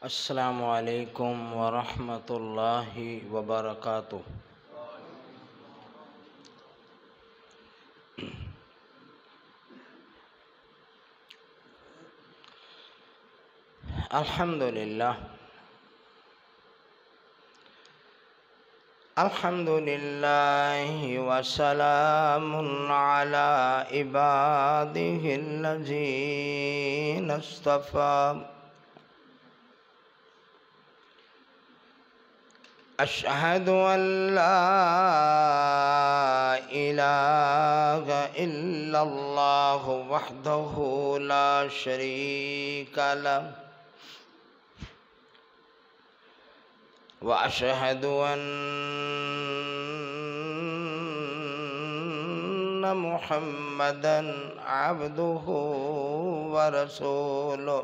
अस्सलामु अलैकुम वरहमतुल्लाहि वबरकातुह। अल्हम्दुलिल्लाह अल्हम्दुलिल्लाहि वसलामुन अला इबादिहिल्लज़ीना इस्तफ़ा। अशहदु अन ला इलाहा इल्लल्लाह वहदहु ला शरीका लह व अशहदु अन्न मुहम्मदन अब्दुहु व रसूलुहु।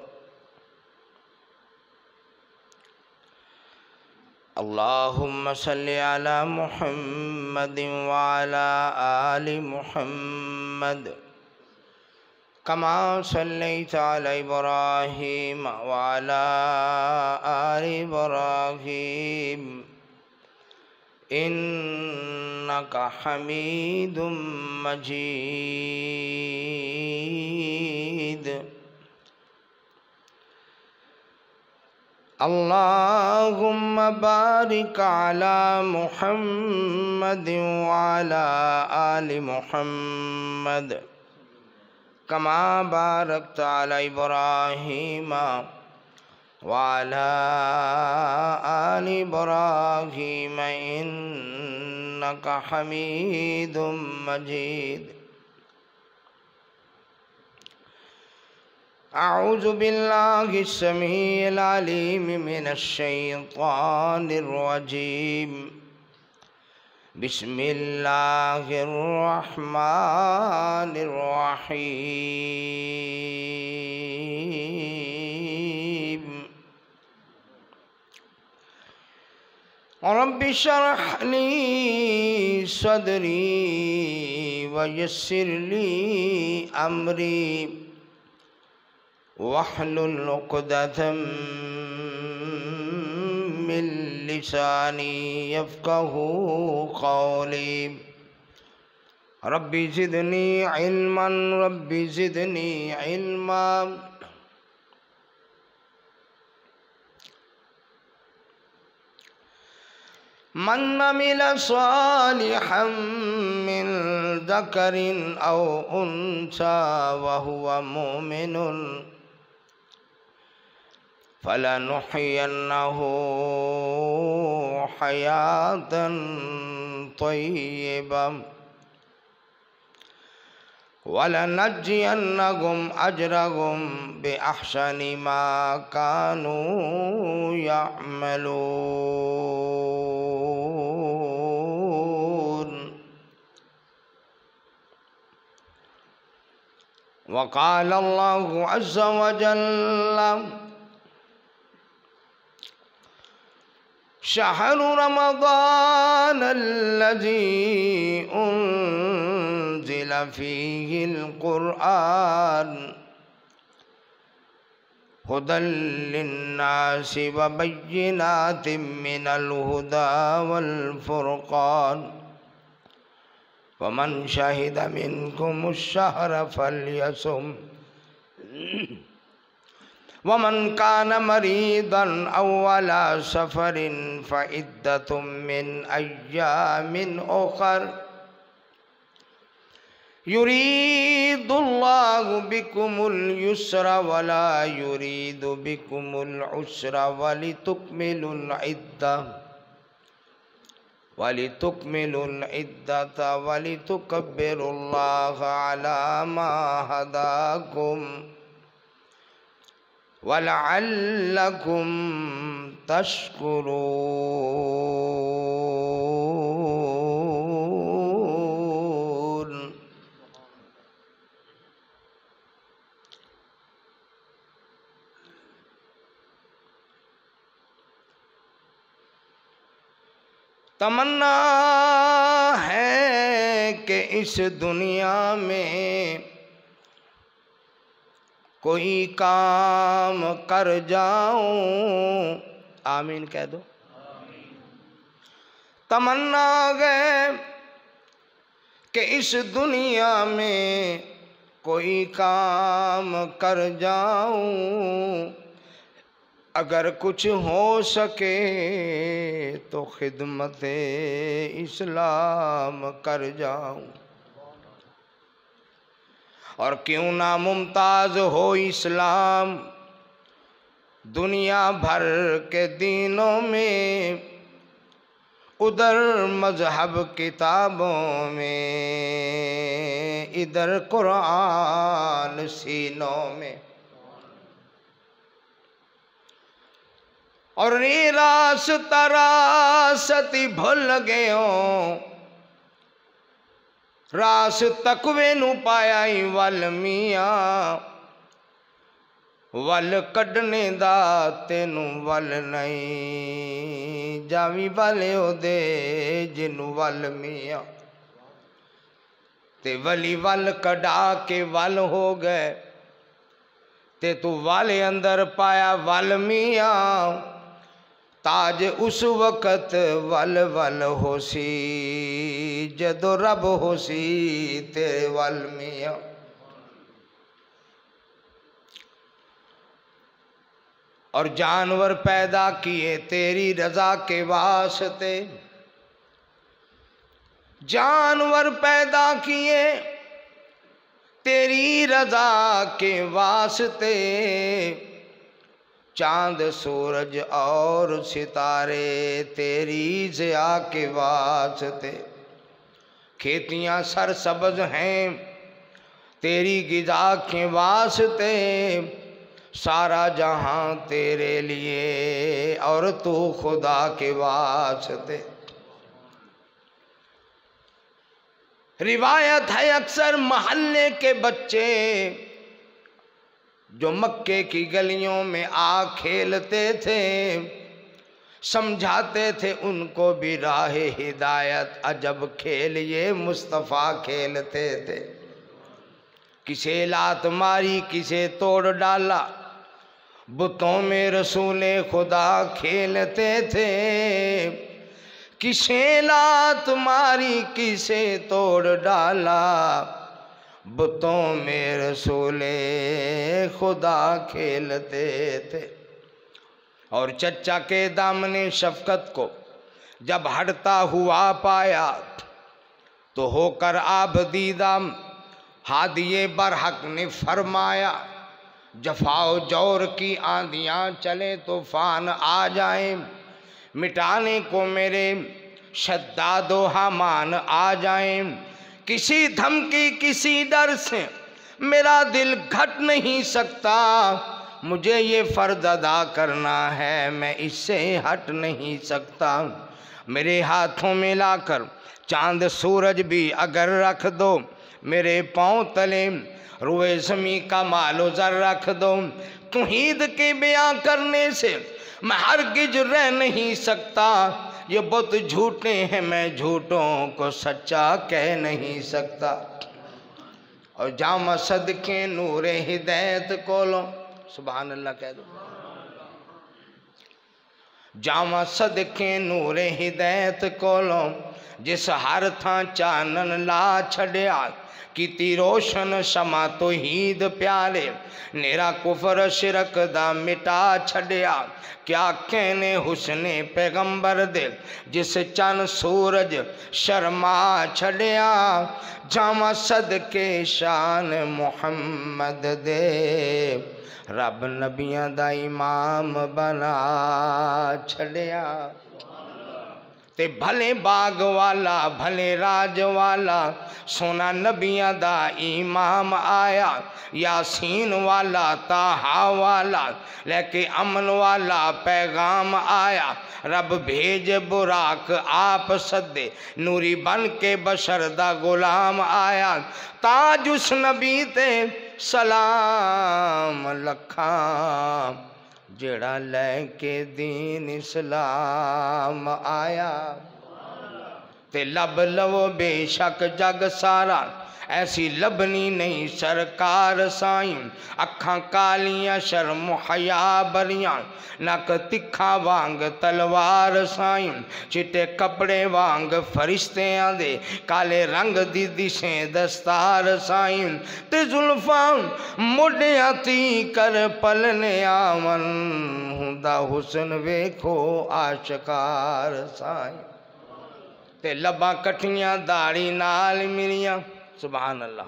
अल्लाहुम्मा सल्लि अला मुहम्मदिन व अला आलि मुहम्मद कमा सल्लैता अला इब्राहीम व अला आलि इब्राहीम इन्नका हमीदुम मजीद। अल्लाहुम्मा बारिक अला मुहम्मदिन व अला आलि मुहम्मद कमा बारकता अला इब्राहीम व अला आलि इब्राहीम इन्नका हमीदुम मजीद। अऊज़ु बिल्लाहि अस्समीइल अलीम मिनश शैतानिर रजीम। बिस्मिल्लाहिर रहमानिर रहीम। रब्बि इश्रह ली सदरी व यस्सिर ली अमरी वहलुल उक़दतम मिन लिसानी यफ़क़हू क़ौली। Rabbi ज़िदनी इल्मन rabbi ज़िदनी इल्मा। मन अमिला सालिहन मिन ज़करिन औ उन्सा व हुवा मुमिनुन फलनुहयिन्नहु हयातन तय्यिबा वलनज्जियन्नहुम अजरहुम बिअहसनि मा कानू यअमलून। वक़ाल अल्लाहु अज़्ज़ा व जल्ला शहरु रमज़ानल्लज़ी उन्ज़िला फ़ीहिल क़ुरआन हुदल लिन्नासि व बय्यिनातिम मिनल हुदा वल फ़ुरक़ान वमन शहिद मिनकुमुश शहर फ़ल्यसुम वमन कान मरीदन औ अला सफरिन फ़इद्दतुम मिन अय्यामिन उख़र युरीदुल्लाहु बिकुमुल युस्रा वला युरीदु बिकुमुल उस्रा वलितुकमिलुल इद्दता वलितुकब्बिरुल्लाह अला मा हदाकुम वलअल्लकुम तशकुरून। तमन्ना है कि इस दुनिया में कोई काम कर जाऊं। आमीन कह दो। तमन्ना गए कि इस दुनिया में कोई काम कर जाऊं, अगर कुछ हो सके तो खिदमत इस्लाम कर जाऊं। और क्यों ना मुमताज़ हो इस्लाम दुनिया भर के दीनों में, उधर मजहब किताबों में, इधर कुरान सीनों में। और ये रास्ता रास्ती भूल गयो, रास तकवे नू पाया ही वल मियाँ, वल कढ़ने दा तेनू वल नहीं, जावी वाले ओदे जिनू वल मियाँ। ते वली वल कढ़ा के वल हो गए, ते तू वाले अंदर पाया वल मियाँ। ताज उस वक़्त वल वल होसी जदो रब होसी तेरे वल मियाँ। और जानवर पैदा किए तेरी रजा के वास्ते, जानवर पैदा किए तेरी रजा के वास्ते, चांद सूरज और सितारे तेरी ज़िया के वास्ते। खेतियाँ सरसब्ज़ हैं तेरी गिज़ा के वास्ते, सारा जहां तेरे लिए और तू खुदा के वास्ते। रिवायत है अक्सर महल्ले के बच्चे जो मक्के की गलियों में आ खेलते थे, समझाते थे उनको भी राह हिदायत, अजब खेल ये मुस्तफ़ा खेलते थे। किसे लात मारी किसे तोड़ डाला, बुतों में रसूले खुदा खेलते थे। किसे लात मारी किसे तोड़ डाला, बुतों में रसूले खुदा खेलते थे। और चचा के दामने शफकत को जब हटता हुआ पाया, तो होकर आबदीदा हादिये बरहक ने फरमाया, जफाओ जोर की आंधियाँ चले तूफान आ जाए, मिटाने को मेरे शद्दादो हमान आ जाए। किसी धमकी किसी डर से मेरा दिल घट नहीं सकता, मुझे ये फ़र्ज अदा करना है मैं इससे हट नहीं सकता। मेरे हाथों में लाकर चांद सूरज भी अगर रख दो, मेरे पाँव तले रुए ज़मी का मालो ज़र रख दो, तौहीद के बयां करने से मैं हरगिज रह नहीं सकता। ये बुत झूठे हैं मैं झूठों को सच्चा कह नहीं सकता। और जामा सदके नूरे हिदायत कोलो, सुभान अल्लाह कह दो। जामा सदके नूरे हिदायत कोलो, जिस हर थां चानन ला छड़िया, कीती रोशन शमा तौहीद प्यारे, नेरा कुफर शिरक दा मिटा छड़िया। क्या कहने हुस्ने पैगंबर दे, जिस चन सूरज शर्मा छड़िया, जामा सदके शान मुहम्मद दे, रब नबियां दा इमाम बना छड़िया। ते भले बाग वाला भले राज वाला, सोना नबियां दा इमाम आया, यासीन वाला ताहा वाला, लेके अमन वाला पैगाम आया। रब भेज बुराक आप सदे, नूरी बन के बशर दा गुलाम आया। ताज उस नबी ते सलाम लखा, जेड़ा लैके दीन इस्लाम आया। ते लब लवो बेशक जग सारा, ऐसी लबनी नहीं सरकार साईं, अखां कालियां शर्म हया बरियां, नक तिखा वांग तलवार साईं, चिट्टे कपड़े वांग फरिश्तियां दे, काले रंग दी दिशें दस्तार साईं, ते जुल्फां मोडियां ती कर पलने आवन, हुंदा हुस्न वेखो आशकार साईं, ते लबां कट्ठियां दाड़ी नाल मिलियां, सुभान अल्लाह,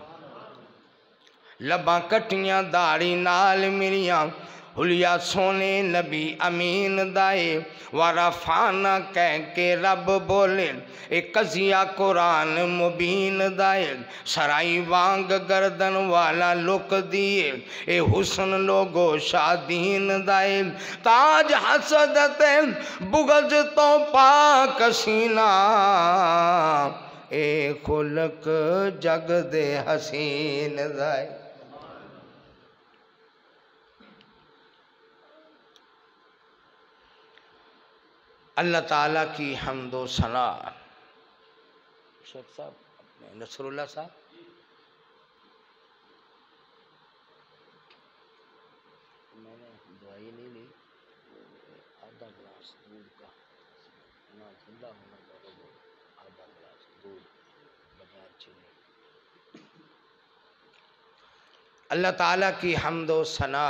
लबां कट्ठियां दाड़ी नाल मिलियां, हुलिया सोने नबी अमीन दाए, वाराफाना कह के रब बोले, एक कजिया कुरान मुबीन दाए, सराई वांग गर्दन वाला लुक दिए, ए हुस्न लोगो शादीन दाए, ताज हसदत बुगज तो पाक सीना, ए खुलक जग दे हसीन दाए। अल्लाह ताला की हम्दो सना। शेख साहब अपने नसरुल्लाह साहब, मैंने दवाई नहीं ली, आधा गिलास दूध का, ना ठंडा होना बराबर, आधा गिलास दूध बगैर चीनी। अल्लाह ताला की हम्दो सना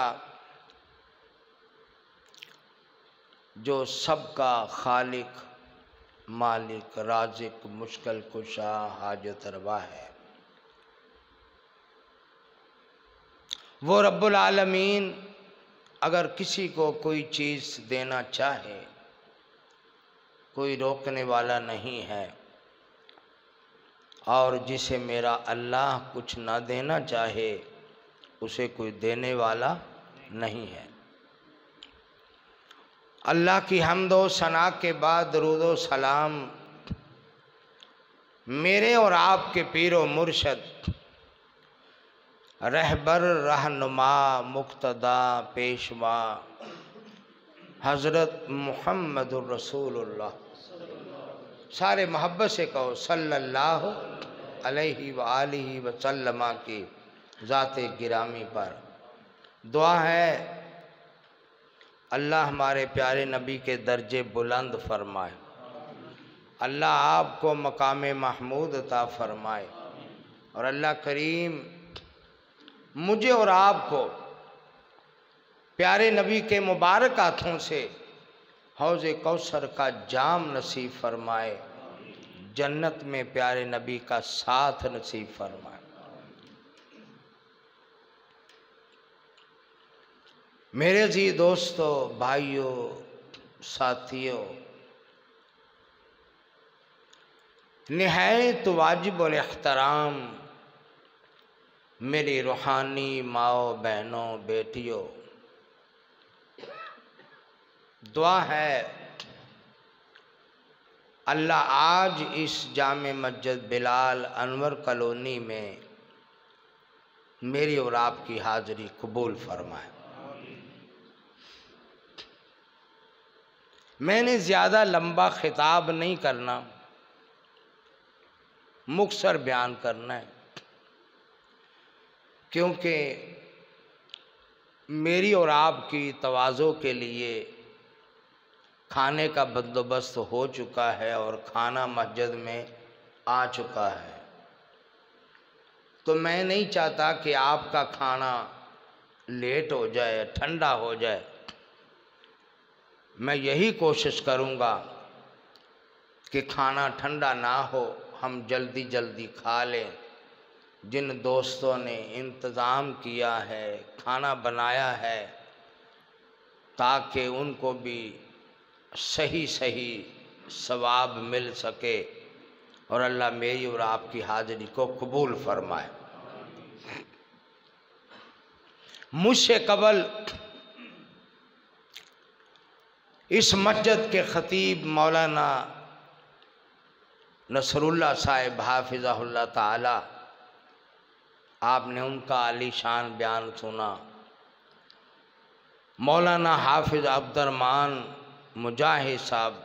जो सबका खालिक, मालिक, राजिक, मुश्किल कुशा, हाजत रवा है। वो रब्बुल आलमीन अगर किसी को कोई चीज़ देना चाहे, कोई रोकने वाला नहीं है, और जिसे मेरा अल्लाह कुछ ना देना चाहे उसे कोई देने वाला नहीं है। अल्लाह की हम्दो सना के बाद दरूदो सलाम मेरे और आपके पीरो मुर्शद, रहबर, रहनुमा, मुक्तदा, पेशवा हज़रत मुहम्मदुर रसूलुल्लाह, सारे मोहब्बत से कहो सल्लल्लाहु अलैहि व आलिहि व सल्लमा की ज़ाते गिरामी पर दुआ है अल्लाह हमारे प्यारे नबी के दर्जे बुलंद फरमाए, अल्लाह आपको मकाम महमूद अता फरमाए, और अल्लाह करीम मुझे और आपको प्यारे नबी के मुबारक हाथों से हौज़े कौसर का जाम नसीब फरमाए, जन्नत में प्यारे नबी का साथ नसीब फरमाए। मेरे जी दोस्तों, भाइयों, साथियों, निहायत वाजिब और एहतराम मेरी रूहानी माओ, बहनों, बेटियों, दुआ है अल्लाह आज इस जामे मस्जिद बिलाल अनवर कॉलोनी में मेरी और आपकी हाज़िरी कबूल फरमाए। मैंने ज़्यादा लंबा खिताब नहीं करना, मुख्तसर बयान करना है, क्योंकि मेरी और आपकी तवाज़ो के लिए खाने का बंदोबस्त हो चुका है और खाना मस्जिद में आ चुका है, तो मैं नहीं चाहता कि आपका खाना लेट हो जाए, ठंडा हो जाए। मैं यही कोशिश करूँगा कि खाना ठंडा ना हो, हम जल्दी जल्दी खा लें। जिन दोस्तों ने इंतज़ाम किया है, खाना बनाया है, ताकि उनको भी सही सही सवाब मिल सके और अल्लाह मेरी और आपकी हाज़िरी को कबूल फरमाए। मुझसे कबल इस मस्जिद के ख़तीब मौलाना नसरुल्लाह साहिब हाफिज़हुल्लाह ताला, आपने उनका आलीशान बयान सुना। मौलाना हाफिज़ अब्दुर्रहमान मुजाहिद साहब,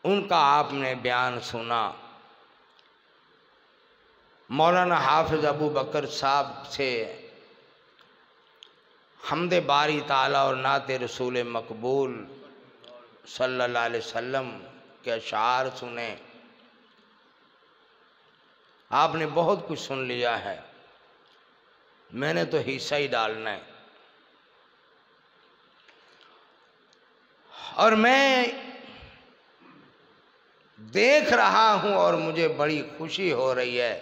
उनका आपने बयान सुना। मौलाना हाफिज अबू बकर साहब से हमदे बारी ताला और नाते रसूल मकबूल सल्लल्लाहु अलैहि वसल्लम के अशार सुने। आपने बहुत कुछ सुन लिया है, मैंने तो हिस्सा ही डालना है। और मैं देख रहा हूं और मुझे बड़ी खुशी हो रही है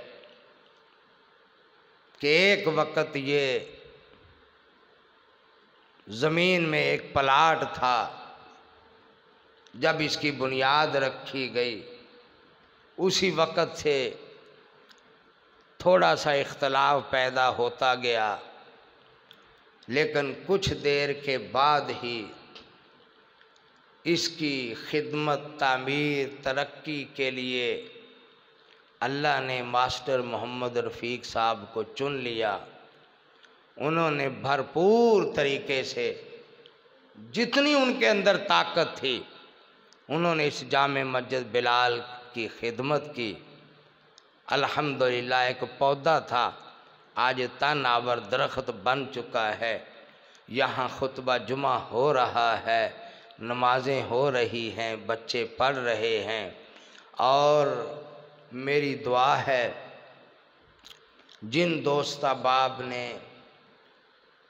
कि एक वक्त ये ज़मीन में एक प्लाट था, जब इसकी बुनियाद रखी गई उसी वक्त से थोड़ा सा इख्तलाफ पैदा होता गया, लेकिन कुछ देर के बाद ही इसकी खिदमत, तामीर, तरक्की के लिए अल्लाह ने मास्टर मोहम्मद रफ़ीक साहब को चुन लिया। उन्होंने भरपूर तरीके से जितनी उनके अंदर ताकत थी उन्होंने इस जामे मस्जिद बिलाल की खिदमत की। अल्हम्दुलिल्लाह एक पौधा था, आज तनावर दरख्त बन चुका है। यहाँ खुतबा जुमा हो रहा है, नमाज़ें हो रही हैं, बच्चे पढ़ रहे हैं। और मेरी दुआ है जिन दोस्त अहबाब ने,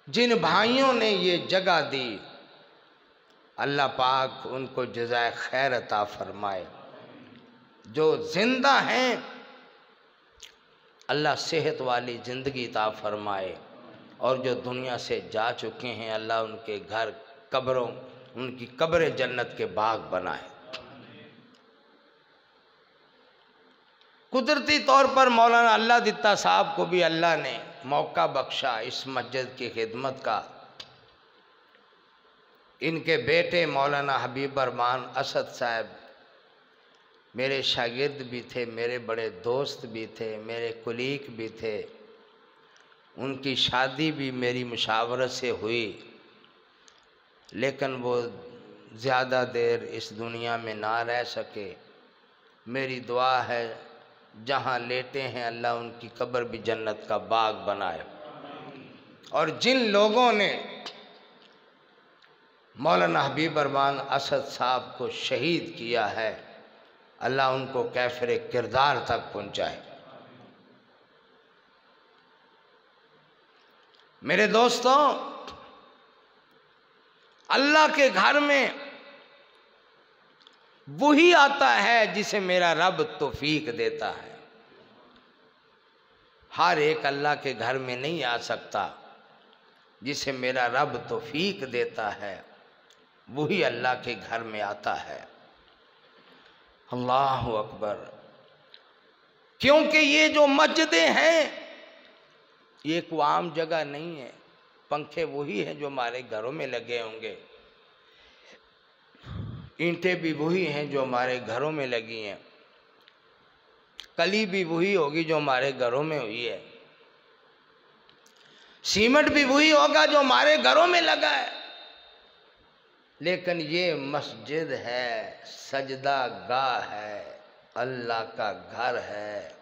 जिन भाइयों ने ये जगह दी, अल्लाह पाक उनको जज़ाए खैर अता फरमाए। जो जिंदा हैं अल्लाह सेहत वाली ज़िंदगी अता फरमाए, और जो दुनिया से जा चुके हैं अल्लाह उनके घर, कब्रों, उनकी कब्र जन्नत के बाग बनाए। कुदरती तौर पर मौलाना अल्लाह दित्ता साहब को भी अल्लाह ने मौका बख्शा इस मस्जिद की खिदमत का। इनके बेटे मौलाना हबीब रहमान असद साहब मेरे शागिर्द भी थे, मेरे बड़े दोस्त भी थे, मेरे कुलीग भी थे। उनकी शादी भी मेरी मुशावरत से हुई, लेकिन वो ज़्यादा देर इस दुनिया में ना रह सके। मेरी दुआ है जहाँ लेटे हैं अल्लाह उनकी कब्र भी जन्नत का बाग बनाए। और जिन लोगों ने मौलाना हबीब रहमान असद साहब को शहीद किया है अल्लाह उनको कैफरे किरदार तक पहुँचाए। मेरे दोस्तों, अल्लाह के घर में वही आता है जिसे मेरा रब तौफीक देता है। हर एक अल्लाह के घर में नहीं आ सकता, जिसे मेरा रब तौफीक देता है वही अल्लाह के घर में आता है। अल्लाहु अकबर। क्योंकि ये जो मस्जिदें हैं ये कोई आम जगह नहीं है। पंखे वही हैं जो हमारे घरों में लगे होंगे, ईंटें भी वही हैं जो हमारे घरों में लगी हैं, कली भी वही होगी जो हमारे घरों में हुई है, सीमेंट भी वही होगा जो हमारे घरों में लगा है। लेकिन ये मस्जिद है, सजदा गाह है, अल्लाह का घर है।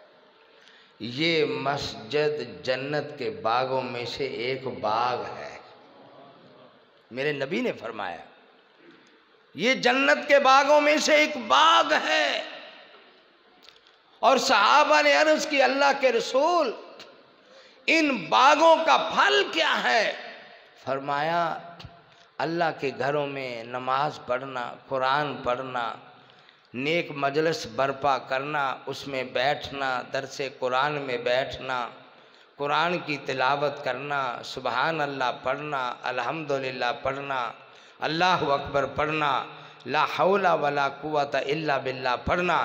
ये मस्जिद जन्नत के बागों में से एक बाग है। मेरे नबी ने फरमाया ये जन्नत के बागों में से एक बाग है। और सहाबा ने अर्ज की, अल्लाह के रसूल इन बागों का फल क्या है? फरमाया अल्लाह के घरों में नमाज पढ़ना, कुरान पढ़ना, नेक मजलिस बर्पा करना, उसमें बैठना, दरसे कुरान में बैठना, कुरान की तिलावत करना, सुबहान अल्लाह पढ़ना, अल्हम्दुलिल्लाह पढ़ना, अल्लाहु अकबर पढ़ना, ला हौला वला कुव्वता इल्ला बिल्लाह पढ़ना,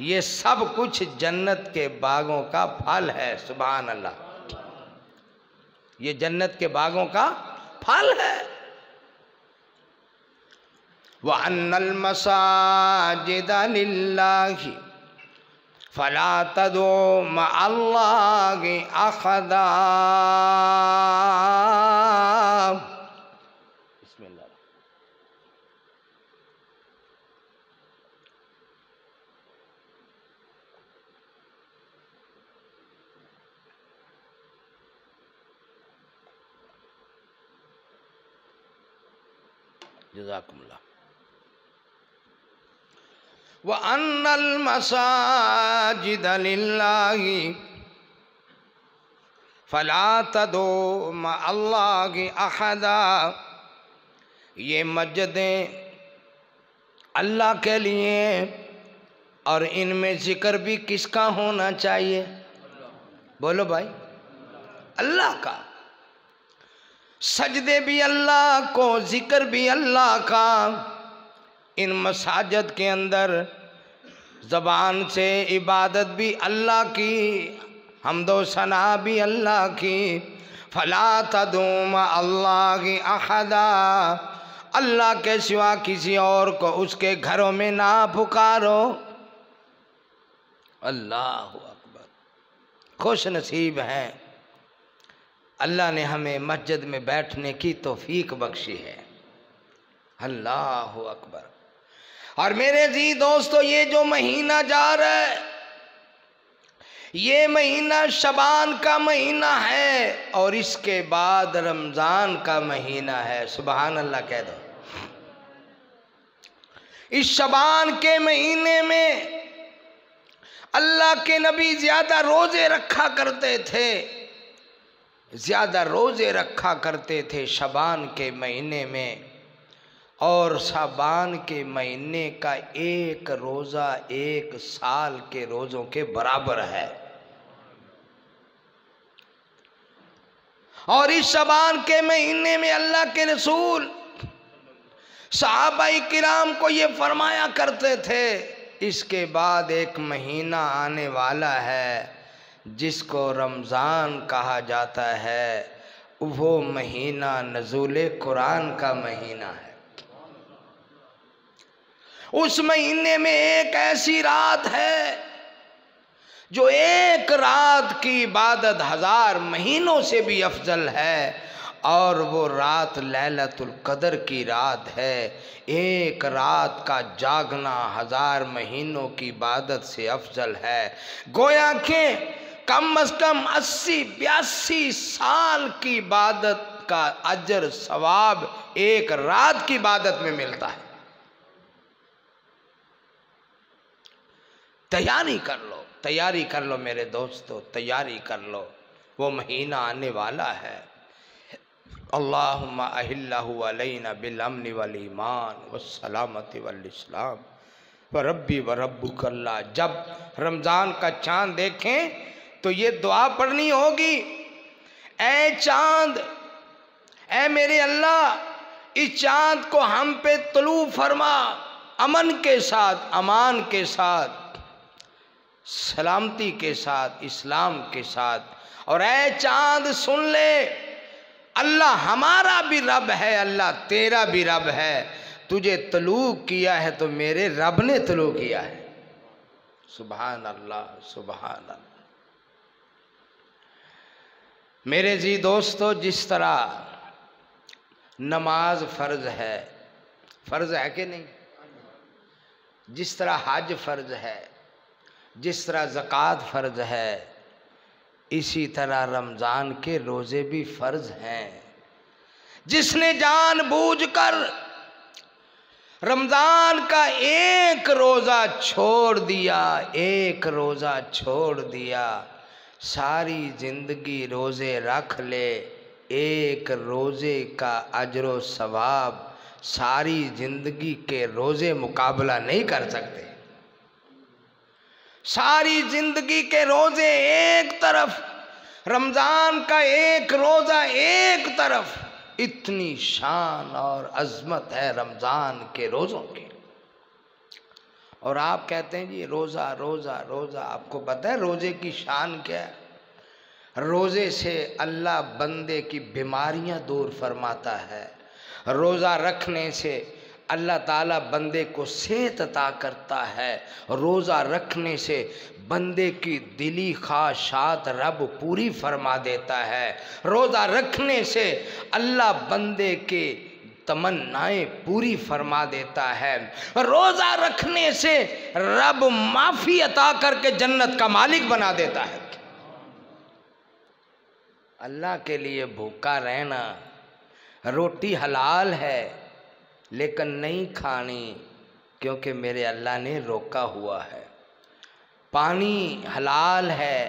ये सब कुछ जन्नत के बागों का फल है। सुबहान अल्लाह, ये जन्नत के बागों का फल है। व अन्नल मसाजिदा लिल्लाहि फला तदू मअल्लाहि अहदा। बिस्मिल्लाह। जज़ाकुमुल्लाह। व अन्नल मसाजिद लिल्लाहि फला तदो मअल्लाहि अहदा। ये मस्जिदें अल्लाह के लिए, और इनमें जिक्र भी किसका होना चाहिए? बोलो भाई, अल्लाह का। सजदे भी अल्लाह को, जिक्र भी अल्लाह का। इन मसाजिद के अंदर ज़बान से इबादत भी अल्लाह की, हम्दो सना भी अल्लाह की। फला तदूम अल्लाह अहदा, अल्लाह के सिवा किसी और को उसके घरों में ना पुकारो। अल्लाह अकबर। खुश नसीब हैं, अल्लाह ने हमें मस्जिद में बैठने की तौफीक बख्शी है। अल्लाह अकबर। और मेरे जी दोस्तों, ये जो महीना जा रहा है, ये महीना शबान का महीना है, और इसके बाद रमज़ान का महीना है। सुबहान अल्लाह कह दो। इस शबान के महीने में अल्लाह के नबी ज़्यादा रोज़े रखा करते थे, ज़्यादा रोज़े रखा करते थे शबान के महीने में। और शबान के महीने का एक रोज़ा 1 साल के रोज़ों के बराबर है। और इस शबान के महीने में अल्लाह के रसूल सहाबाई किराम को ये फरमाया करते थे, इसके बाद एक महीना आने वाला है जिसको रमज़ान कहा जाता है, वो महीना नज़ूल कुरान का महीना है। उस महीने में एक ऐसी रात है जो एक रात की इबादत 1000 महीनों से भी अफजल है, और वो रात लैलतुल कदर की रात है। एक रात का जागना 1000 महीनों की इबादत से अफजल है। गोया के कम अज कम 80-82 साल की इबादत का अजर सवाब एक रात की इबादत में मिलता है। तैयारी कर लो, तैयारी कर लो मेरे दोस्तों, तैयारी कर लो। वो महीना आने वाला है। अल्लाहुम्मा अहिल्लहु अलैना बिल अम्नि वल ईमान वस्सलामति वल इस्लाम व रब्बी व रब्बुकल्लाह। जब रमज़ान का चाँद देखें तो ये दुआ पढ़नी होगी, ऐ चाँद, ऐ मेरे अल्लाह, इस चाँद को हम पे तुलू फरमा, अमन के साथ, अमान के साथ, सलामती के साथ, इस्लाम के साथ। और ऐ चाँद सुन ले, अल्लाह हमारा भी रब है, अल्लाह तेरा भी रब है। तुझे तलू किया है तो मेरे रब ने तलू किया है। सुभान अल्लाह, सुभान अल्लाह। मेरे जी दोस्तों, जिस तरह नमाज फ़र्ज है, फ़र्ज है कि नहीं? जिस तरह हज फ़र्ज है, जिस तरह ज़कात फ़र्ज है, इसी तरह रमज़ान के रोज़े भी फ़र्ज हैं। जिसने जानबूझकर रमज़ान का एक रोज़ा छोड़ दिया, एक रोज़ा छोड़ दिया, सारी ज़िंदगी रोज़े रख ले, एक रोज़े का अजर सवाब सारी ज़िंदगी के रोज़े मुकाबला नहीं कर सकते। सारी ज़िंदगी के रोज़े एक तरफ, रमज़ान का एक रोज़ा एक तरफ। इतनी शान और अज़मत है रमज़ान के रोज़ों की। और आप कहते हैं जी रोज़ा रोज़ा रोज़ा। आपको पता है रोज़े की शान क्या है? रोज़े से अल्लाह बंदे की बीमारियां दूर फरमाता है। रोज़ा रखने से अल्लाह ताला बंदे को सेहत अता करता है। रोज़ा रखने से बंदे की दिली ख्वाहिशात रब पूरी फरमा देता है। रोज़ा रखने से अल्लाह बंदे के तमन्नाएं पूरी फरमा देता है। रोज़ा रखने से रब माफ़ी अता करके जन्नत का मालिक बना देता है। अल्लाह के लिए भूखा रहना, रोटी हलाल है, लेकिन नहीं खानी क्योंकि मेरे अल्लाह ने रोका हुआ है। पानी हलाल है,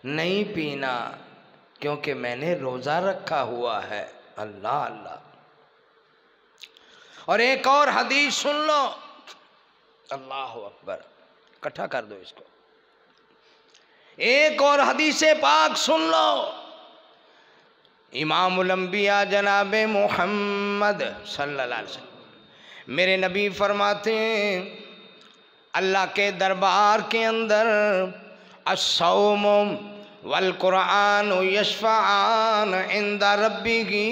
नहीं पीना क्योंकि मैंने रोज़ा रखा हुआ है। अल्लाह अल्लाह। और एक और हदीस सुन लो, अल्लाह अकबर, इकट्ठा कर दो इसको। एक और हदीस पाक सुन लो, इमामुल अंबिया जनाब मोहम्मद सल्लल्लाहु अलैहि वसल्लम मेरे नबी फरमाते हैं, अल्लाह के दरबार के अंदर अस्सौम वल कुरान यशफ़ान इंदा रब्बिही,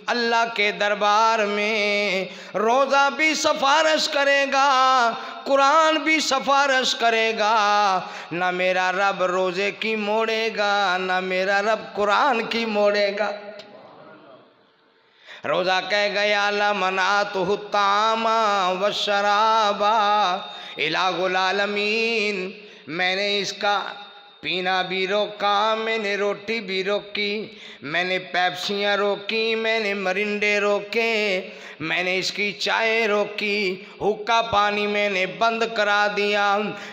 अल्लाह के दरबार में रोज़ा भी सिफारिश करेगा, कुरान भी सिफारिश करेगा। ना मेरा रब रोज़े की मोड़ेगा, ना मेरा रब कुरान की मोड़ेगा। रोज़ा कह गया ला मनातुहु तामा व शराबा इलाहुल आलमीन, मैंने इसका पीना भी रोका, मैंने रोटी भी रोकी, मैंने पेप्सियाँ रोकी, मैंने मरिंडे रोके, मैंने इसकी चाय रोकी, हुक्का पानी मैंने बंद करा दिया।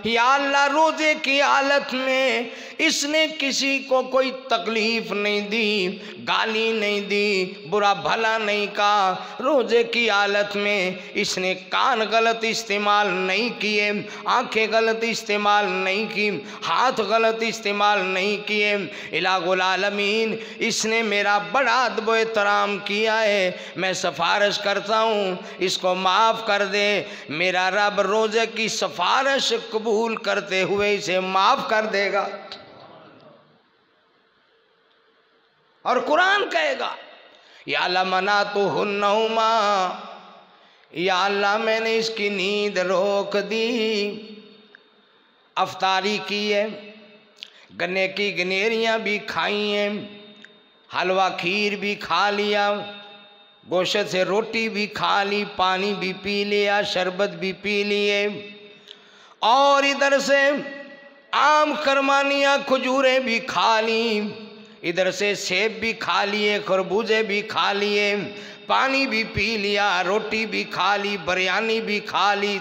या अल्लाह, रोज़े की हालत में इसने किसी को कोई तकलीफ़ नहीं दी, गाली नहीं दी, बुरा भला नहीं कहा। रोज़े की हालत में इसने कान गलत इस्तेमाल नहीं किए, आंखें गलत इस्तेमाल नहीं की, हाथ गलत इस्तेमाल नहीं किए। इलाहुल आलमीन, इसने मेरा बड़ा अदब एहतराम किया है, मैं सिफारिश करता हूँ इसको माफ़ कर दे। मेरा रब रोज़े की सिफारिश कबूल करते हुए इसे माफ़ कर देगा। और कुरान कहेगा या अल्लाह मना तो हुन्नहुमा, या अल्लाह मैंने इसकी नींद रोक दी। अफ्तारी की है, गन्ने की गनेरियाँ भी खाई हैं, हलवा खीर भी खा लिया, गोश्त से रोटी भी खा ली, पानी भी पी लिया, शरबत भी पी लिए, और इधर से आम खरमानियाँ खजूरें भी खा ली, इधर से सेब भी खा लिए, खरबूजे भी खा लिए, पानी भी पी लिया, रोटी भी खा ली, बिरयानी भी खा ली,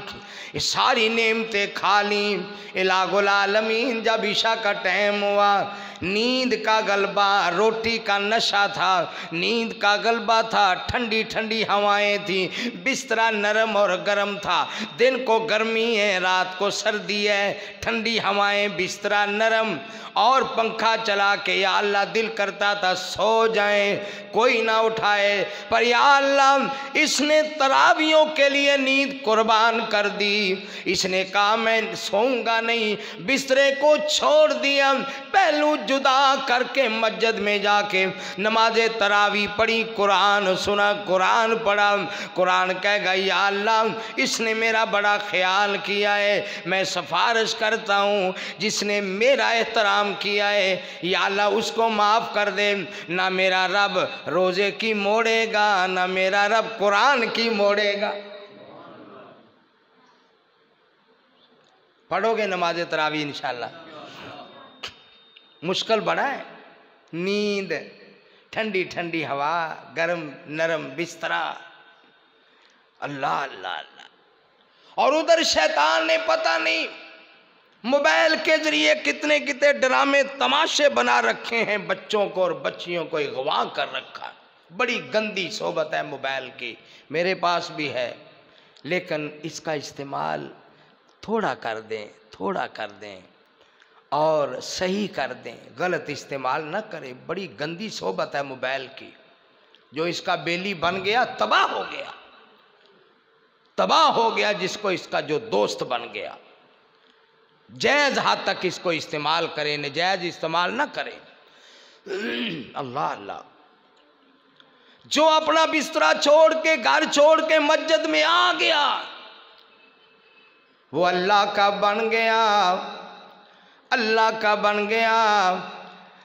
सारी नेमतें खा ली। इलाहुल आलमीन, जब ईशा का टाइम हुआ, नींद का गलबा, रोटी का नशा था, नींद का गलबा था, ठंडी ठंडी हवाएं थी, बिस्तरा नरम और गर्म था। दिन को गर्मी है, रात को सर्दी है, ठंडी हवाएं, बिस्तरा नरम, और पंखा चला के या अल्लाह दिल करता था सो जाए, कोई ना उठाए, पर या अल्लाह इसने तरावियों के लिए नींद कुर्बान कर दी। इसने कहा मैं सोऊंगा नहीं, बिस्तरे को छोड़ दिया, पहलू जुदा करके मस्जिद में जाके नमाज़े तरावी पढ़ी, कुरान सुना, कुरान पढ़ा। कुरान कह गया या अल्लाह इसने मेरा बड़ा ख्याल किया है, मैं सिफारिश करता हूँ जिसने मेरा एहतराम किया है, या अल्लाह उसको माफ़ कर दे। ना मेरा रब रोज़े की मोड़ेगा, ना मेरा रब कुरान की मोड़ेगा। पढ़ोगे नमाज तरावी इंशाल्लाह। मुश्किल बड़ा है, नींद, ठंडी ठंडी हवा, गर्म नरम बिस्तरा, अल्लाह अल्लाह अल्लाह। और उधर शैतान ने पता नहीं मोबाइल के जरिए कितने कितने ड्रामे तमाशे बना रखे हैं, बच्चों को और बच्चियों को अगवा कर रखा। बड़ी गंदी सोबत है मोबाइल की, मेरे पास भी है, लेकिन इसका इस्तेमाल थोड़ा कर दें, थोड़ा कर दें और सही कर दें, गलत इस्तेमाल न करें। बड़ी गंदी सोबत है मोबाइल की, जो इसका बेली बन गया तबाह हो गया, तबाह हो गया जिसको इसका जो दोस्त बन गया। जायज़ हद तक इसको इस्तेमाल करें, नजायज़ इस्तेमाल न करें। अल्लाह अल्लाह। जो अपना बिस्तरा छोड़ के, घर छोड़ के मस्जिद में आ गया, वो अल्लाह का बन गया, अल्लाह का बन गया।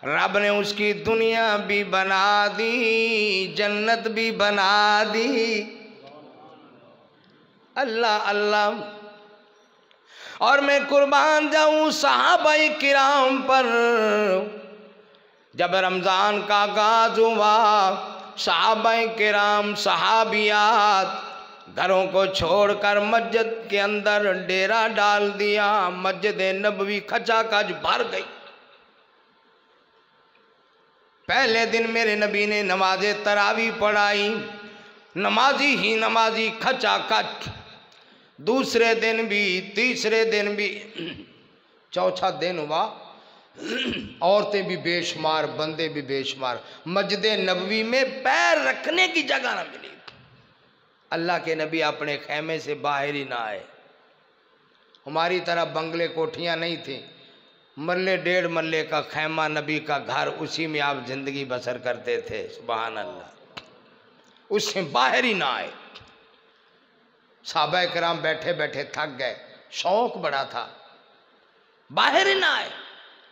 रब ने उसकी दुनिया भी बना दी, जन्नत भी बना दी। अल्लाह अल्लाह। और मैं कुर्बान जाऊं सहाबाए किराम पर, जब रमज़ान का आगाज़ हुआ, सहाबाए किराम सहाबियात घरों को छोड़कर मस्जिद के अंदर डेरा डाल दिया। मस्जिद नबवी खचाखच भर गई। पहले दिन मेरे नबी ने नमाज तरावी पढ़ाई, नमाजी ही नमाजी खचाखच। दूसरे दिन भी, तीसरे दिन भी, चौथा दिन हुआ, औरतें भी बेशुमार, बंदे भी बेशुमार। मस्जिद नबवी में पैर रखने की जगह न मिली। अल्लाह के नबी अपने खेमे से बाहर ही ना आए। हमारी तरह बंगले कोठियाँ नहीं थी, मरले 1.5 मरले का खेमा नबी का घर, उसी में आप जिंदगी बसर करते थे। सुभान अल्लाह, उससे बाहर ही ना आए। सहाबा किराम बैठे बैठे थक गए, शौक बड़ा था, बाहर ही ना आए।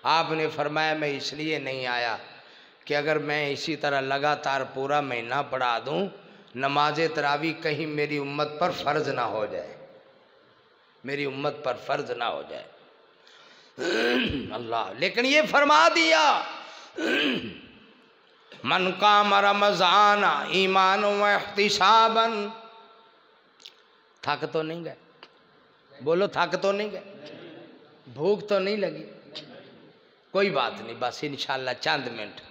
आपने फरमाया मैं इसलिए नहीं आया कि अगर मैं इसी तरह लगातार पूरा महीना पढ़ा दूं, नमाज तरावी कहीं मेरी उम्मत पर फ़र्ज ना हो जाए, मेरी उम्मत पर फ़र्ज ना हो जाए। अल्लाह, लेकिन ये फरमा दिया मन काम रमज़ान ईमान व इहतिसाबन। थक तो नहीं गए? बोलो, थक तो नहीं गए? भूख तो नहीं लगी? कोई बात नहीं, बस इंशाअल्लाह चंद मिनट।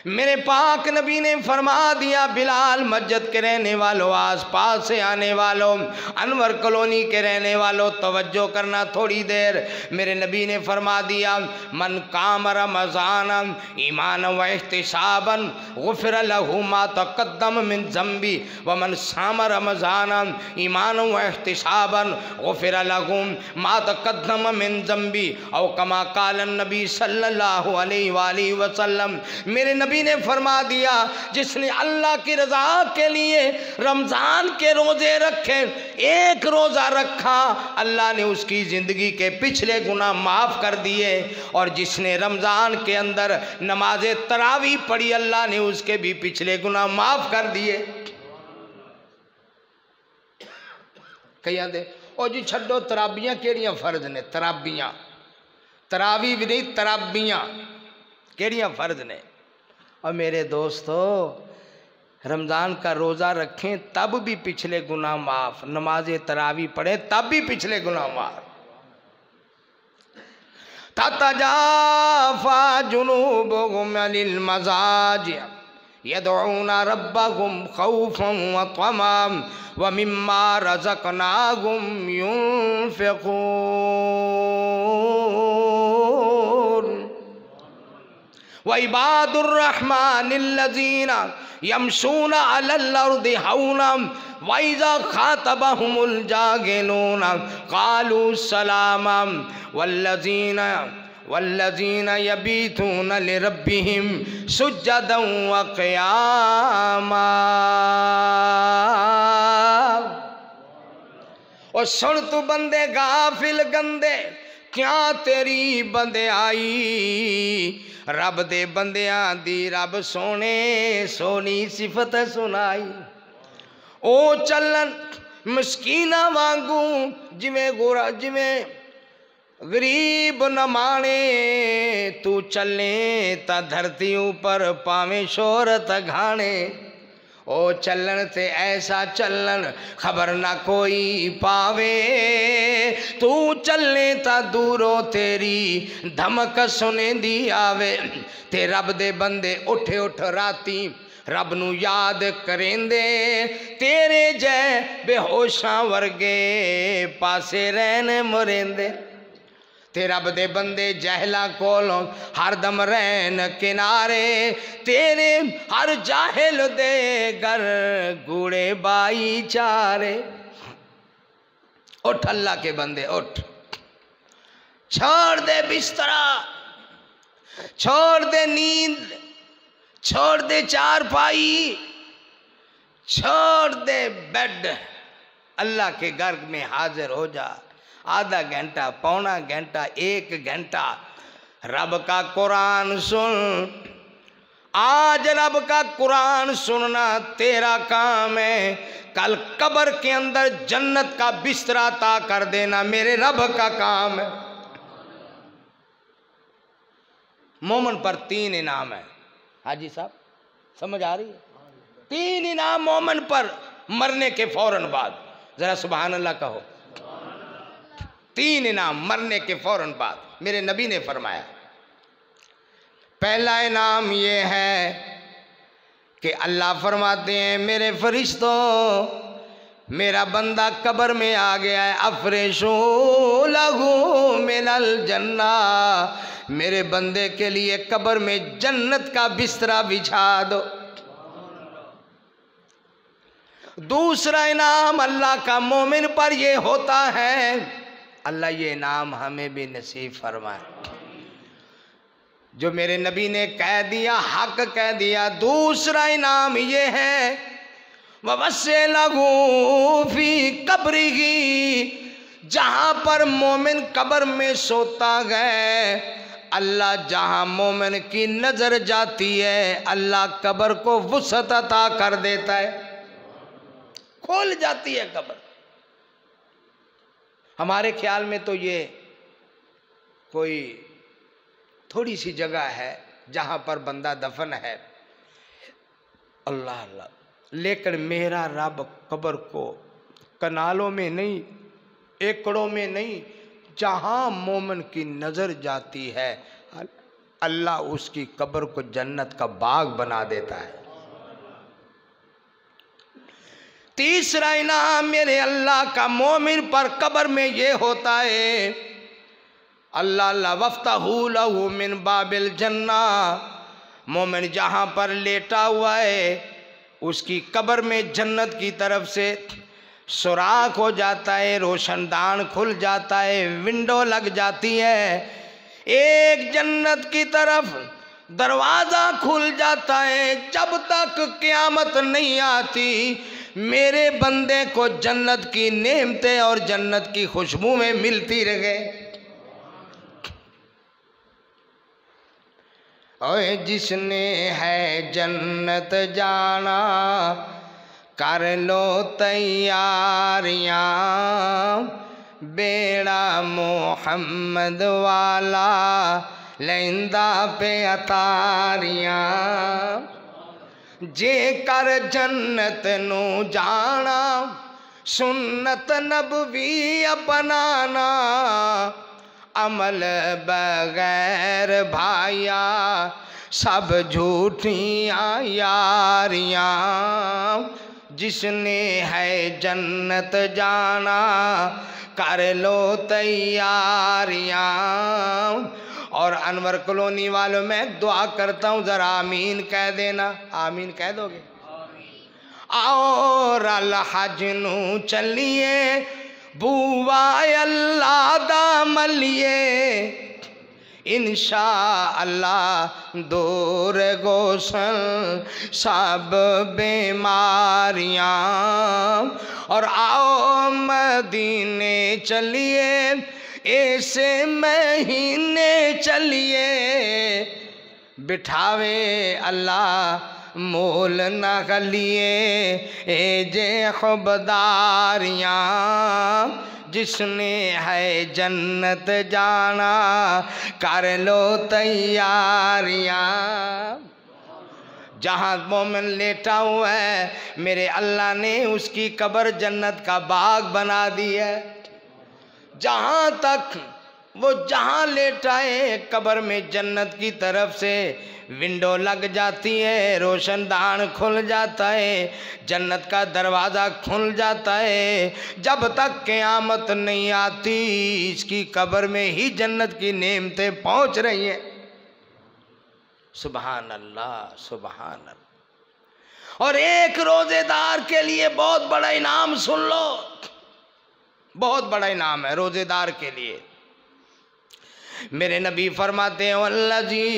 मेरे पाक नबी ने फरमा दिया, बिलाल मस्जिद के रहने वालों, आस पास से आने वालों, अनवर कॉलोनी के रहने वालों, तवज्जो करना थोड़ी देर। मेरे नबी ने फरमा दिया मन काम रमज़ान ईमान व इहतिसाबन गुफ़िर लहू मा तक़द्दम मिन ज़ंबी व मन साम रमज़ान ईमान व इहतिसाबन गुफ़िर लहू मा तक़द्दम मिन ज़ंबी औ कमा क़ाल नबी सल्लल्लाहु अलैहि वसल्लम। मेरे नबी ने फरमा दिया, जिसने अल्लाह की रजा के लिए रमजान के रोजे रखे, एक रोजा रखा, अल्लाह ने उसकी जिंदगी के पिछले गुनाह माफ कर दिए। और जिसने रमजान के अंदर नमाज तरावी पढ़ी, अल्लाह ने उसके भी पिछले गुनाह माफ कर दिए। कई आंदे ओ जी छड्डो तराबियां केड़ियां फर्ज ने? तराबियां, तरावी भी नहीं, तराबियां केड़ियां फर्ज ने? और मेरे दोस्तों, रमज़ान का रोज़ा रखें तब भी पिछले गुनाह माफ़, नमाज तरावी पढ़ें तब भी पिछले गुनाह माफ़। ततजाफा जुनूबुहुम अनिल मज़ाजिअ यदऊना रब्बहुम खौफन व तमअन व मिम्मा रज़क़नाहुम युनफ़िक़ून। व इबादुर रहमानिल्लज़ीना यमशूना अलल अर्दि हौना व इज़ा खातबहुमुल जाहिलूना क़ालू सलामा वल्लज़ीना यबीतूना लिरब्बिहिम सुज्जदन व क़ियामा। और सुन तू बंदे गाफिल गंदे, क्या तेरी बंदे आई, रब दे बंदियां दी रब सोने सोनी सिफत सुनाई। ओ चलन मस्कीना वांगू, जिमें गरीब न माने, तू चले ता धरती ऊपर पावे शोहरत घाने। ओ चलन से ऐसा चलन खबर ना कोई पावे, तू चलने ता दूरों तेरी धमक सुने दी आवे। ते रब दे बंदे उठे उठ राती रब नू याद करेंदे, तेरे जै बेहोशां वर्गे पासे रहन मरेंदे। ते रब दे बंदे जहला कोलों हरदम रहन किनारे, तेरे हर जाहिल दे घर गूड़े बाई चारे। उठ अल्लाह के बंदे उठ, छोड़ दे बिस्तरा, छोड़ दे नींद, छोड़ दे चारपाई, छोड़ दे बेड, अल्लाह के घर में हाजिर हो जा। आधा घंटा, पौना घंटा, 1 घंटा रब का कुरान सुन। आज रब का कुरान सुनना तेरा काम है, कल कब्र के अंदर जन्नत का बिस्तरा ता कर देना मेरे रब का काम है। मोमन पर 3 इनाम है। हाजी साहब समझ आ रही है? 3 इनाम मोमिन पर मरने के फौरन बाद। जरा सुभान अल्लाह कहो। 3 इनाम मरने के फौरन बाद मेरे नबी ने फरमाया। पहला इनाम ये है कि अल्लाह फरमाते हैं मेरे फरिश्तों, मेरा बंदा कब्र में आ गया है, अफरेशो लहू मिनल जन्ना, मेरे बंदे के लिए कब्र में जन्नत का बिस्तरा बिछा दो। दूसरा इनाम अल्लाह का मोमिन पर ये होता है, अल्लाह ये इनाम हमें भी नसीब फरमाए। जो मेरे नबी ने कह दिया, हक कह दिया। दूसरा इनाम ये है ववस्से लगू फी कब्रिही, जहाँ पर मोमिन कब्र में सोता गए, अल्लाह जहाँ मोमिन की नज़र जाती है अल्लाह कब्र को वुसअत अता कर देता है, खोल जाती है कब्र। हमारे ख्याल में तो ये कोई थोड़ी सी जगह है जहाँ पर बंदा दफन है, अल्लाह अल्लाह, लेकिन मेरा रब कब्र को कनालों में नहीं, एकड़ों में नहीं, जहाँ मोमिन की नज़र जाती है अल्लाह उसकी कब्र को जन्नत का बाग बना देता है। तीसरा इनाम मेरे अल्लाह का मोमिन पर कब्र में ये होता है, अल्लाह वफ्तहू लहू मिन बाबिल जन्ना, मोमिन जहाँ पर लेटा हुआ है उसकी कब्र में जन्नत की तरफ से सुराख हो जाता है, रोशनदान खुल जाता है, विंडो लग जाती है, एक जन्नत की तरफ दरवाज़ा खुल जाता है। जब तक क़यामत नहीं आती मेरे बंदे को जन्नत की नेमतें और जन्नत की खुशबू में मिलती रहे। ओए जिसने है जन्नत जाना कर लो तैयारियां, बेड़ा मोहम्मद वाला लैंदा पे अतारियां, जे कर जन्नत नू जाना सुन्नत नबवी अपनाना, अमल बगैर भाया सब झूठियाँ यारियाँ, जिसने है जन्नत जाना कर लो तैयारियाँ। और अनवर कॉलोनी वालों में दुआ करता हूँ, ज़रा आमीन कह देना। आमीन कह दोगे? आओ रल हज नू चलिए बूवा अल्लाह दा मलिए, इंशा अल्लाह दूर गोसन सब बीमारियां। और आओ मदीने चलिए ऐसे महीने चलिए, बिठावे अल्लाह मोल न गलिए ए जे खुबदारियाँ, जिसने है जन्नत जाना कर लो तैयारियाँ। जहाँ मोमिन लेटा हुआ है मेरे अल्लाह ने उसकी कब्र जन्नत का बाग बना दी है। जहाँ तक वो जहाँ लेटा है कब्र में जन्नत की तरफ से विंडो लग जाती है, रोशनदान खुल जाता है, जन्नत का दरवाज़ा खुल जाता है। जब तक क़यामत नहीं आती इसकी कब्र में ही जन्नत की नेमतें पहुँच रही हैं। सुबहान अल्लाह सुबहान अल्लाह। और एक रोज़ेदार के लिए बहुत बड़ा इनाम सुन लो, बहुत बड़ा इनाम है रोज़ेदार के लिए। मेरे नबी फरमाते हैं वल्लज़ी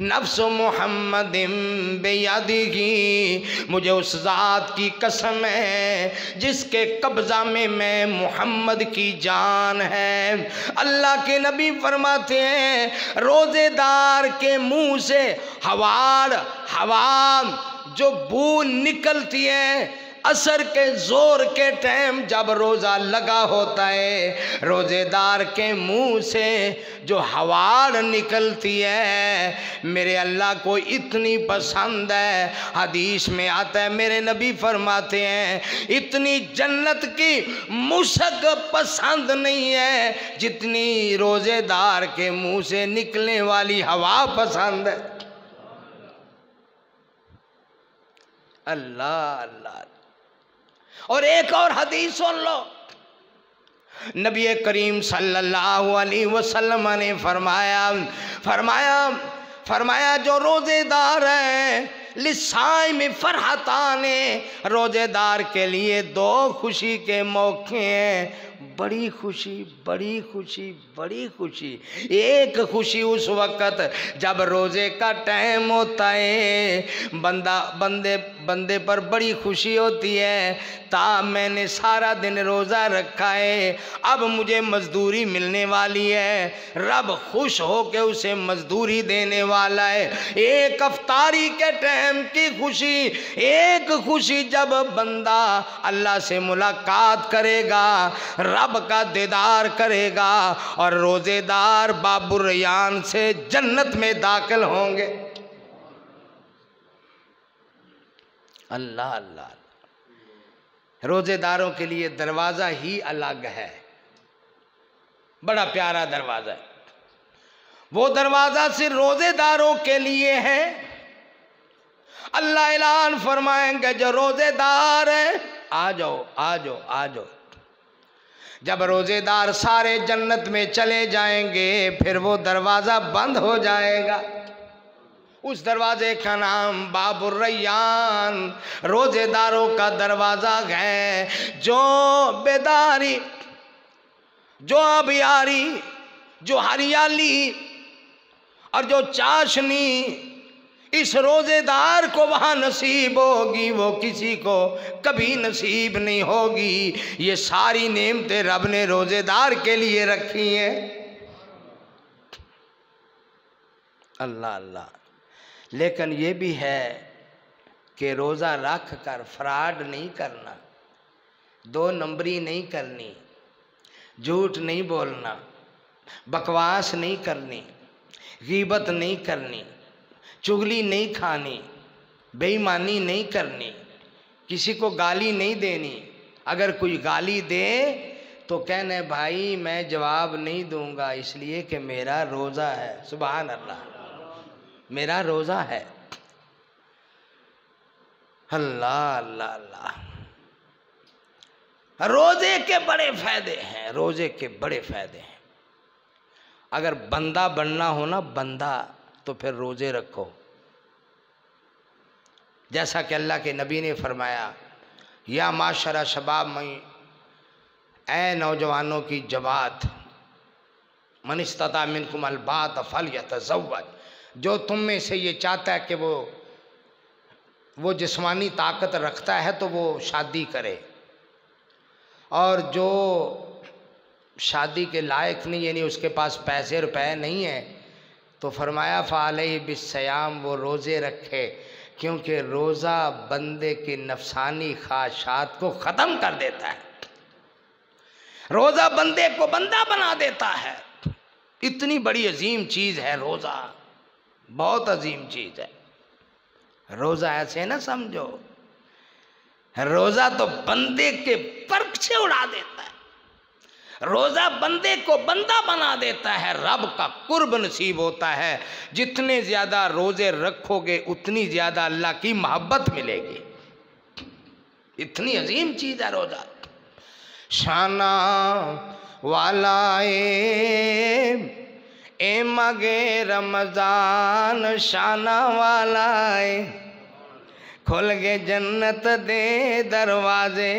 नफ्सु मुहम्मदिम बियदिही, मुझे उस ज़ात की कसम है जिसके कब्ज़ा में मैं मोहम्मद की जान है। अल्लाह के नबी फरमाते हैं रोज़ेदार के मुंह से हवा जो बू निकलती है असर के जोर के टाइम जब रोज़ा लगा होता है, रोज़ेदार के मुंह से जो हवा निकलती है मेरे अल्लाह को इतनी पसंद है। हदीस में आता है, मेरे नबी फरमाते हैं इतनी जन्नत की मुशक पसंद नहीं है जितनी रोज़ेदार के मुंह से निकलने वाली हवा पसंद है। अल्लाह अल्लाह। और एक और हदीस सुन लो, नबी करीम सल्लल्लाहु अलैहि वसल्लम ने फरमाया जो रोज़ेदार है लिसाई में फरहताने, रोज़ेदार के लिए दो खुशी के मौके हैं, बड़ी खुशी बड़ी खुशी बड़ी खुशी। एक खुशी उस वक़्त जब रोज़े का टाइम होता है, बंदे पर बड़ी खुशी होती है, मैंने सारा दिन रोज़ा रखा है, अब मुझे मजदूरी मिलने वाली है, रब खुश हो के उसे मजदूरी देने वाला है। एक अफ्तारी के टाइम की खुशी, एक खुशी जब बंदा अल्लाह से मुलाकात करेगा, रब का दीदार करेगा और रोज़ेदार बाबुर रैयान से जन्नत में दाखिल होंगे। अल्लाह अल्लाह। रोज़ेदारों के लिए दरवाज़ा ही अलग है, बड़ा प्यारा दरवाज़ा है। वो दरवाज़ा सिर्फ रोज़ेदारों के लिए है। अल्लाह ऐलान फरमाएंगे जो रोज़ेदार है आ जाओ आ जाओ आ जाओ। जब रोज़ेदार सारे जन्नत में चले जाएंगे फिर वो दरवाज़ा बंद हो जाएगा। उस दरवाजे का नाम बाबुर रैयान, रोज़ेदारों का दरवाज़ा है। जो बेदारी, जो अबियारी, जो हरियाली और जो चाशनी इस रोज़ेदार को वहाँ नसीब होगी वो किसी को कभी नसीब नहीं होगी। ये सारी नेमतें रब ने रोज़ेदार के लिए रखी हैं। अल्लाह अल्लाह। लेकिन ये भी है कि रोज़ा रख कर फ्रॉड नहीं करना, दो नंबरी नहीं करनी, झूठ नहीं बोलना, बकवास नहीं करनी, गीबत नहीं करनी, चुगली नहीं खानी, बेईमानी नहीं करनी, किसी को गाली नहीं देनी। अगर कोई गाली दे तो कहने भाई मैं जवाब नहीं दूंगा इसलिए कि मेरा रोज़ा है। सुभान अल्लाह, मेरा रोज़ा है। अल्लाह अल्लाह अल्लाह। रोज़े के बड़े फ़ायदे हैं, रोज़े के बड़े फ़ायदे हैं। अगर बंदा बनना हो ना, बंदा, तो फिर रोज़े रखो। जैसा कि अल्लाह के नबी ने फरमाया, या माशरा शबाब में, ऐ नौजवानों की जमात, मन इस्तता मिनकुम अलबात फलयतज़व्वज, जो तुम में से ये चाहता है कि वो जिस्मानी ताकत रखता है तो वो शादी करे, और जो शादी के लायक नहीं, यानी उसके पास पैसे रुपए नहीं है, तो फरमाया फ़अलैहि बिस्सियाम, वो रोज़े रखे, क्योंकि रोज़ा बंदे की नफसानी ख्वाहिशात को ख़त्म कर देता है। रोज़ा बंदे को बंदा बना देता है। इतनी बड़ी अजीम चीज़ है रोज़ा, बहुत अजीम चीज़ है। रोज़ा ऐसे ना समझो, रोज़ा तो बंदे के पर्क से उड़ा देता है। रोज़ा बंदे को बंदा बना देता है, रब का कुर्ब नसीब होता है। जितने ज़्यादा रोज़े रखोगे उतनी ज़्यादा अल्लाह की मोहब्बत मिलेगी। इतनी अजीम चीज़ है रोज़ा। शाना वाला ए मगे रमज़ान, शाना वाला खोल के जन्नत दे दरवाजे।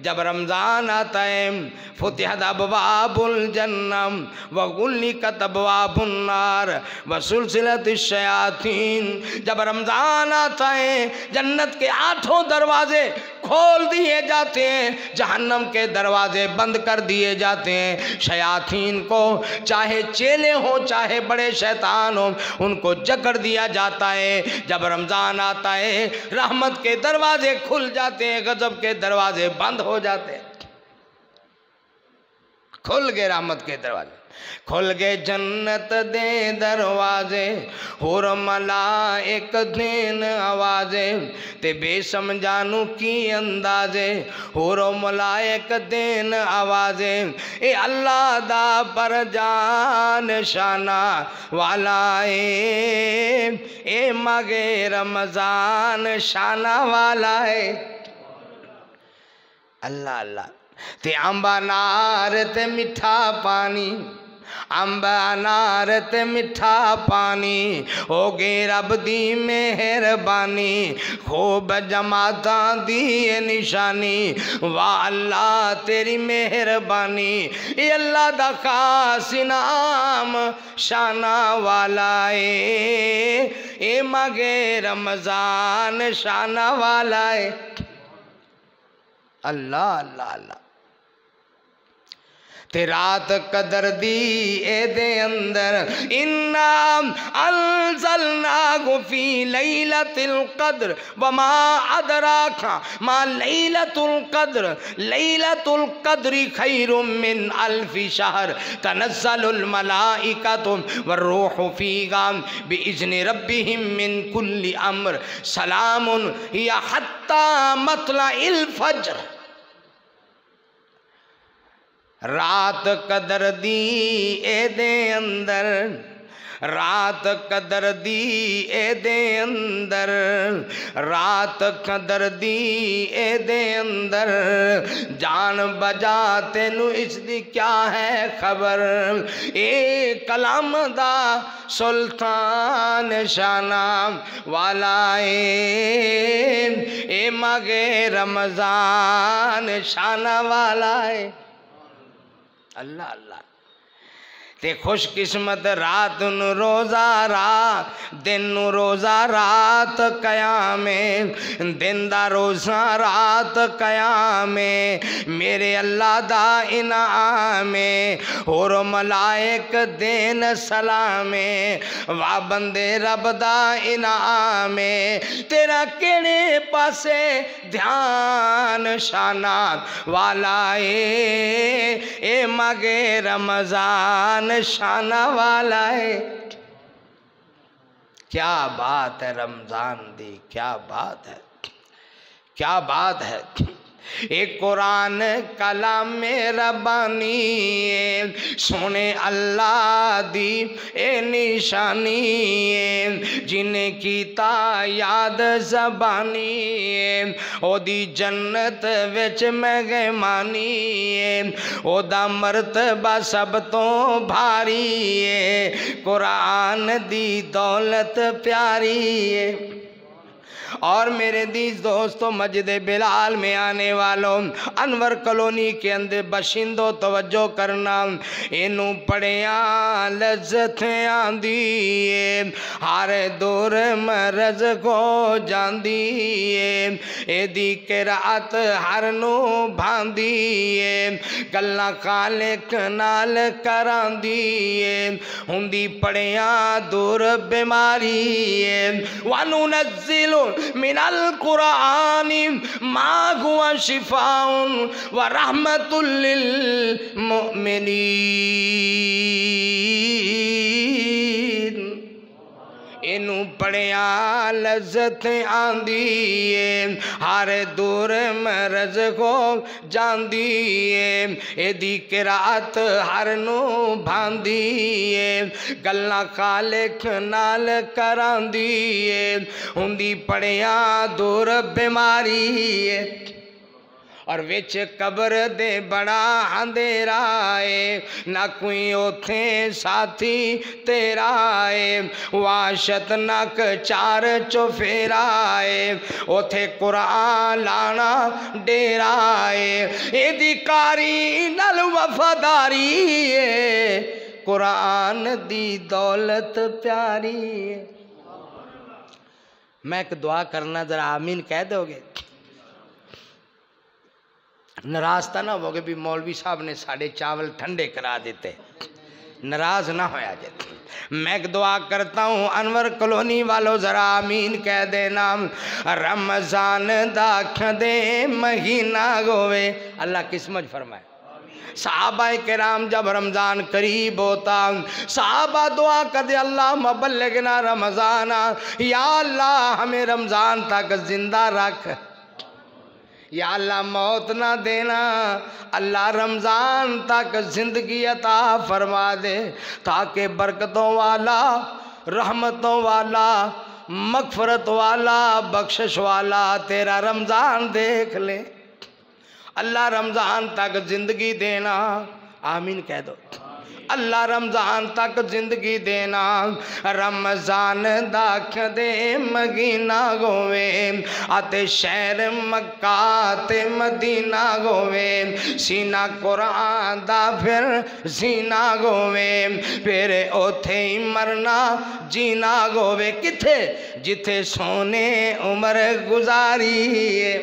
जब रमज़ान आता है, फुतिहत अबवाबुल जन्नम व गुल्लिकत अबवाबुन नार व सुलसिलत शयातीन। जब रमज़ान आता है, जन्नत के 8 दरवाजे खोल दिए जाते हैं, जहन्नम के दरवाजे बंद कर दिए जाते हैं। शयातीन को, चाहे चेले हो चाहे बड़े शैतान हो, उनको जकड़ दिया जाता है। जब रमज़ान आता है रहमत के दरवाजे खुल जाते हैं, गजब के दरवाजे बंद हो जाते हैं। खुल गए रहमत के दरवाजे, खुल गए जन्नत दे दरवाजे, होर मलाइक देन आवाजे, ते बेसमझानू की अंदाजे, होर मलाइक देन आवाजे। ए अल्लाह दा पर जान शाना वाला ए मगे रमजान शाना वाला है। अल्लाह अल्लाह। ते अंबा नार ते मिठा पानी, अंबा अनार ते मिठा पानी, हो गए रब दी मेहरबानी, खूब जमाता दी निशानी, वाह अल्लाह तेरी मेहरबानी। ये अल्लाह दा खास इनाम शाना वाला ए मगे रमजान शाना वाला है। अल्लाह अल्लाह अल्लाह। ते रात कदर दी ए दे अंदर, इन्ना अंज़लनाहु फी लैलतिल क़द्र वमा अदराका मा लैलतुल क़द्र, लैलतुल क़द्रि खैरुम मिन अल्फि शहर, तनज़्ज़लुल मलाइकतु वर्रूहु फ़ीहा बिइज़्नि रब्बिहिम मिन कुल्लि अम्र, सलामुन हिया हत्ता मत्लइल फ़ज्र। रात कदर दी ए दे अंदर, रात कदर दी ए दे अंदर, रात कदर दी ए दे अंदर, जान बजा तेनू इसदी क्या है खबर, ए कलाम दा सुल्तान शाना वाला ए मगे रमजान शाना वाला है। अल्लाह अल्लाह। ते खुशकिस्मत रात नु रोज़ा रात, दिन नु रोज़ा रात कयामे, दिन दा रोज़ा रात कयामे, मेरे अल्लाह दा इनामे, होर मलाइक देन सलामे, वाह बंदे रब दा इनामे, तेरा केड़े पासे ध्यान शाना वाला ए मगे रमजान शाना वाला है। क्या बात है रमजान दी, क्या बात है, क्या बात है। एक कुरान कलाम में रब्बानी, सोने अल्लाह दी ए निशानी, जिन्हें कीता याद ज़बानी, ओदी जन्नत विच मेहमानी, ओदा मर्तबा सब तो भारी, कुरान दी दौलत प्यारी है। और मेरे दीज दोस्तों, मस्जिद बिलाल में आने वालों, अनवर कॉलोनी के अंदर बशिंदो तवज्जो करना, इनू पढ़िया लज्जत आंदी, हर दूर मरज को जांदी, एदी किरात हर नू भांदी, गल्ला खालिक नाल करांदी, हुंदी पढ़िया दूर बीमारी, वानू नज़्ज़िलु मिनल कुरानी मा हुवा शिफाउन व रहमतुल लिल मुमिनीन। इनू पढ़िया लज्जत आंदी, हर दूर मरज को जांदी, एदी किरात हर नू भांदी, गल्ला खालिक नाल करांदी, हुंदी पढ़िया दूर बीमारी, और विच कबर दे बड़ा अंधेरा है, ना कोई ओथे साथी तेरा है, वाशत नक चार चौफेरा है, ओथे कुरान लाना डेरा है, एदी कारी नल वफादारी है, कुरान दी दौलत प्यारी है। मैं एक दुआ करना, जरा आमीन कह दोगे? नाराज था ना हो गए भी मौलवी साहब ने साढ़े चावल ठंडे करा देते, नाराज ना होया जाए। मैं दुआ करता हूँ अनवर कॉलोनी वालों जरा आमीन कह देना। रमजान दाख दे महीना गोवे, अल्लाह किस्मत फरमाए। साहबा किराम जब रमज़ान करीब होता साहबा दुआ कर दे अल्लाह मबल्लिगना रमज़ाना, या अल्लाह हमें रमज़ान तक जिंदा रख, या अल्लाह मौत ना देना, अल्लाह रमज़ान तक ज़िंदगी अता फरमा दे ताकि बरकतों वाला, रहमतों वाला, मगफरत वाला, बख्शिश वाला तेरा रमज़ान देख ले। अल्लाह रमज़ान तक ज़िंदगी देना, आमीन कह दो। अल्लाह रमज़ान तक ज़िंदगी देना। रमज़ान दाख दे महीना गोवे आते शहर मक्का ते मदीना गोवे, सीना कुरान दा फिर सीना गोवे, फिर ओथे ही मरना जीना गोवे, किथे जिथे सोने उम्र गुजारी है,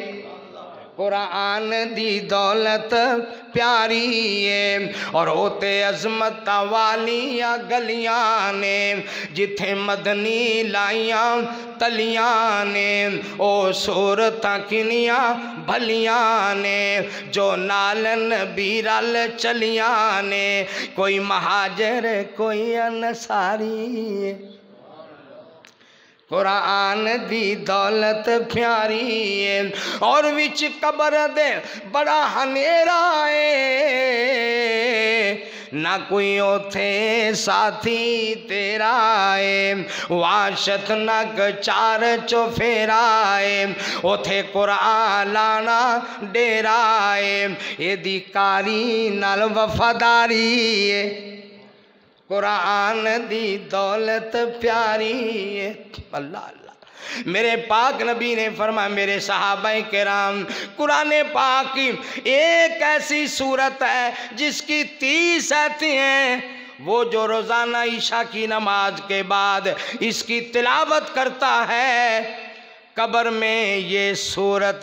कुरान दी दौलत प्यारी है। और होते अजमत वालियाँ गलियाँ ने जिथे मदनी लाइयाँ तलियाँ ने, ओ सूरत किनियाँ भलियाँ ने जो नालन बीरल चलियाँ ने, कोई महाजर कोई अनसारी, कुरान दी दौलत प्यारी है। और विच कबर दे बड़ा हनेरा है, ना कोई ओथे साथी तेरा है, वाशत नक चार चौफेराए, ओथे कुरान लाना डेरा है, एदी कारी नाल वफादारी है, कुरान दी दौलत प्यारी है। अल्लाह अल्लाह। मेरे पाक नबी ने फरमाया मेरे सहाबाए किराम, कुरान पाक की एक ऐसी सूरत है जिसकी 30 आयतें हैं, वो जो रोज़ाना ईशा की नमाज के बाद इसकी तिलावत करता है, कब्र में ये सूरत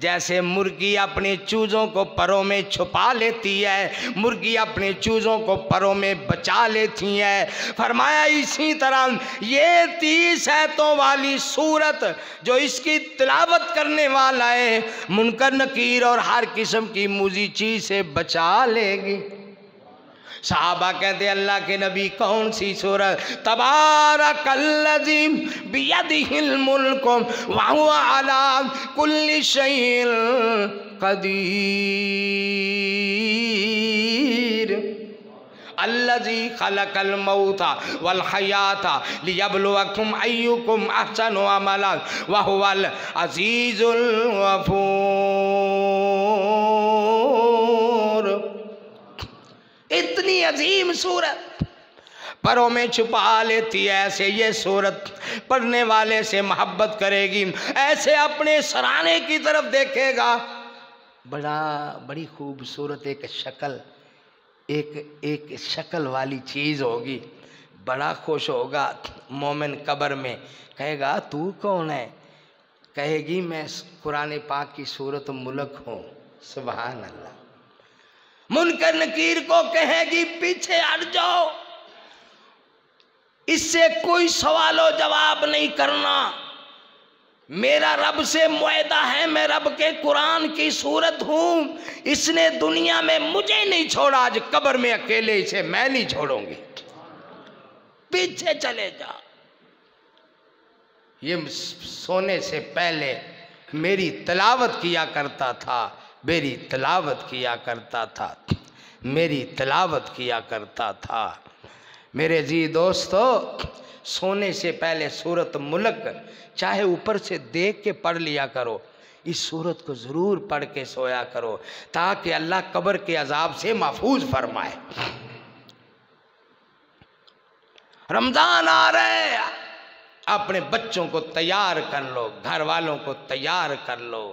जैसे मुर्गी अपने चूज़ों को परों में छुपा लेती है, मुर्गी अपने चूज़ों को परों में बचा लेती है, फरमाया इसी तरह ये 30 आयतों वाली सूरत जो इसकी तिलावत करने वाला है, मुनकर नकीर और हर किस्म की मुज़ी चीज़ से बचा लेगी। साहबा कहते अल्लाह के नबी कौन सी सूरत? तबारकल्लज़ी बियदिहिल मुल्क व हुवा अला कुल्लि शैइन कदीर, अल्लज़ी खलकल मौता वल हयाता लियब्लुवकुम अय्युकुम अहसनु अमला व हुवल अज़ीज़ुल गफूर। इतनी अजीम सूरत परों में छुपा लेती है, ऐसे ये सूरत पढ़ने वाले से मोहब्बत करेगी, ऐसे अपने सराने की तरफ देखेगा, बड़ी खूबसूरत एक शक्ल, एक शक्ल वाली चीज़ होगी, बड़ा खुश होगा। मोमिन कब्र में कहेगा तू कौन है? कहेगी मैं कुरान पाक की सूरत मुल्क हूँ। सुभान अल्लाह। मुनकर नकीर को कहेगी पीछे हट जाओ, इससे कोई सवालो जवाब नहीं करना, मेरा रब से मुआहदा है, मैं रब के कुरान की सूरत हूँ, इसने दुनिया में मुझे नहीं छोड़ा, आज कब्र में अकेले इसे मैं नहीं छोड़ूंगी, पीछे चले जाओ। ये सोने से पहले मेरी तिलावत किया करता था, मेरी तिलावत किया करता था, मेरी तिलावत किया करता था। मेरे जी दोस्तों, सोने से पहले सूरत मुल्क चाहे ऊपर से देख के पढ़ लिया करो, इस सूरत को ज़रूर पढ़ के सोया करो ताकि अल्लाह कब्र के अजाब से महफूज फरमाए। रमज़ान आ रहे, अपने बच्चों को तैयार कर लो, घर वालों को तैयार कर लो,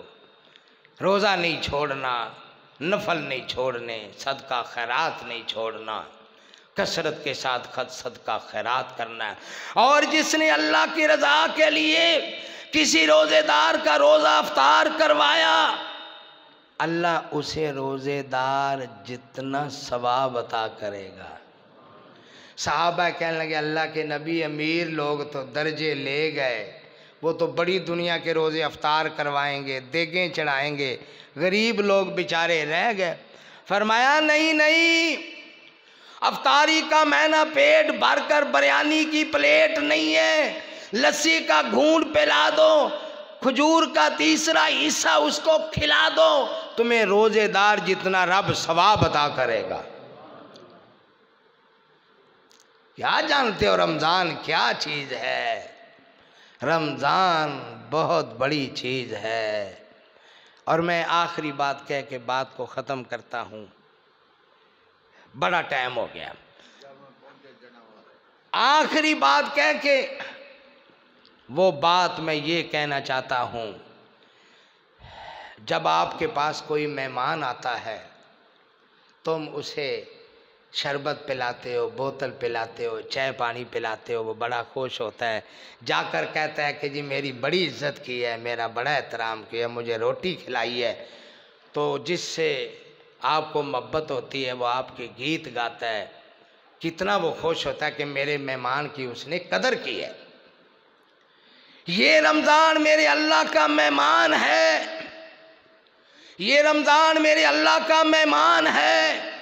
रोज़ा नहीं छोड़ना, नफल नहीं छोड़ने, सदका खैरात नहीं छोड़ना, कसरत के साथ सदका खैरात करना है। और जिसने अल्लाह की रज़ा के लिए किसी रोज़ेदार का रोज़ा अफ्तार करवाया, अल्लाह उसे रोज़ेदार जितना सवाब अता करेगा। सहाबा कहने लगे अल्लाह के नबी, अमीर लोग तो दर्जे ले गए, वो तो बड़ी दुनिया के रोज़े अफ्तार करवाएंगे, देगें चढ़ाएंगे, गरीब लोग बेचारे रह गए। फरमाया नहीं नहीं, अफ्तारी का महीना पेट भरकर बिरयानी की प्लेट नहीं है, लस्सी का घूंट पिला दो, खजूर का तीसरा हिस्सा उसको खिला दो, तुम्हें रोजेदार जितना रब सवाब अता करेगा। क्या जानते हो रमज़ान क्या चीज़ है? रमज़ान बहुत बड़ी चीज़ है। और मैं आखिरी बात कह के बात को ख़त्म करता हूँ, बड़ा टाइम हो गया। आखिरी बात कह के वो बात मैं ये कहना चाहता हूँ, जब आपके पास कोई मेहमान आता है तुम उसे शरबत पिलाते हो, बोतल पिलाते हो, चाय पानी पिलाते हो, वो बड़ा खुश होता है, जाकर कहता है कि जी मेरी बड़ी इज्जत की है, मेरा बड़ा एहतराम किया, मुझे रोटी खिलाई है। तो जिससे आपको मोहब्बत होती है वो आपके गीत गाता है, कितना वो खुश होता है कि मेरे मेहमान की उसने कदर की है। ये रमज़ान मेरे अल्लाह का मेहमान है, ये रमज़ान मेरे अल्लाह का मेहमान है,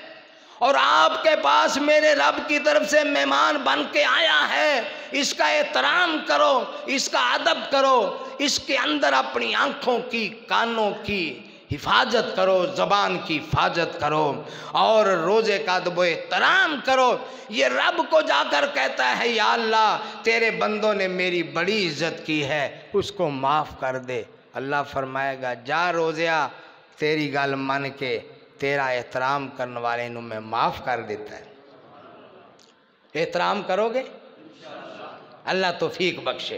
और आपके पास मेरे रब की तरफ से मेहमान बन के आया है। इसका एहतराम करो, इसका अदब करो, इसके अंदर अपनी आँखों की, कानों की हिफाजत करो, ज़बान की हिफाजत करो, और रोज़े का अदब एहतराम करो। ये रब को जाकर कहता है या अल्लाह तेरे बंदों ने मेरी बड़ी इज्जत की है, उसको माफ़ कर दे। अल्लाह फरमाएगा जा रोज़िया, तेरी गल मन के तेरा एहतराम करने वाले नूं मैं माफ़ कर देता है। एहतराम करोगे? अल्लाह तौफीक बख्शे।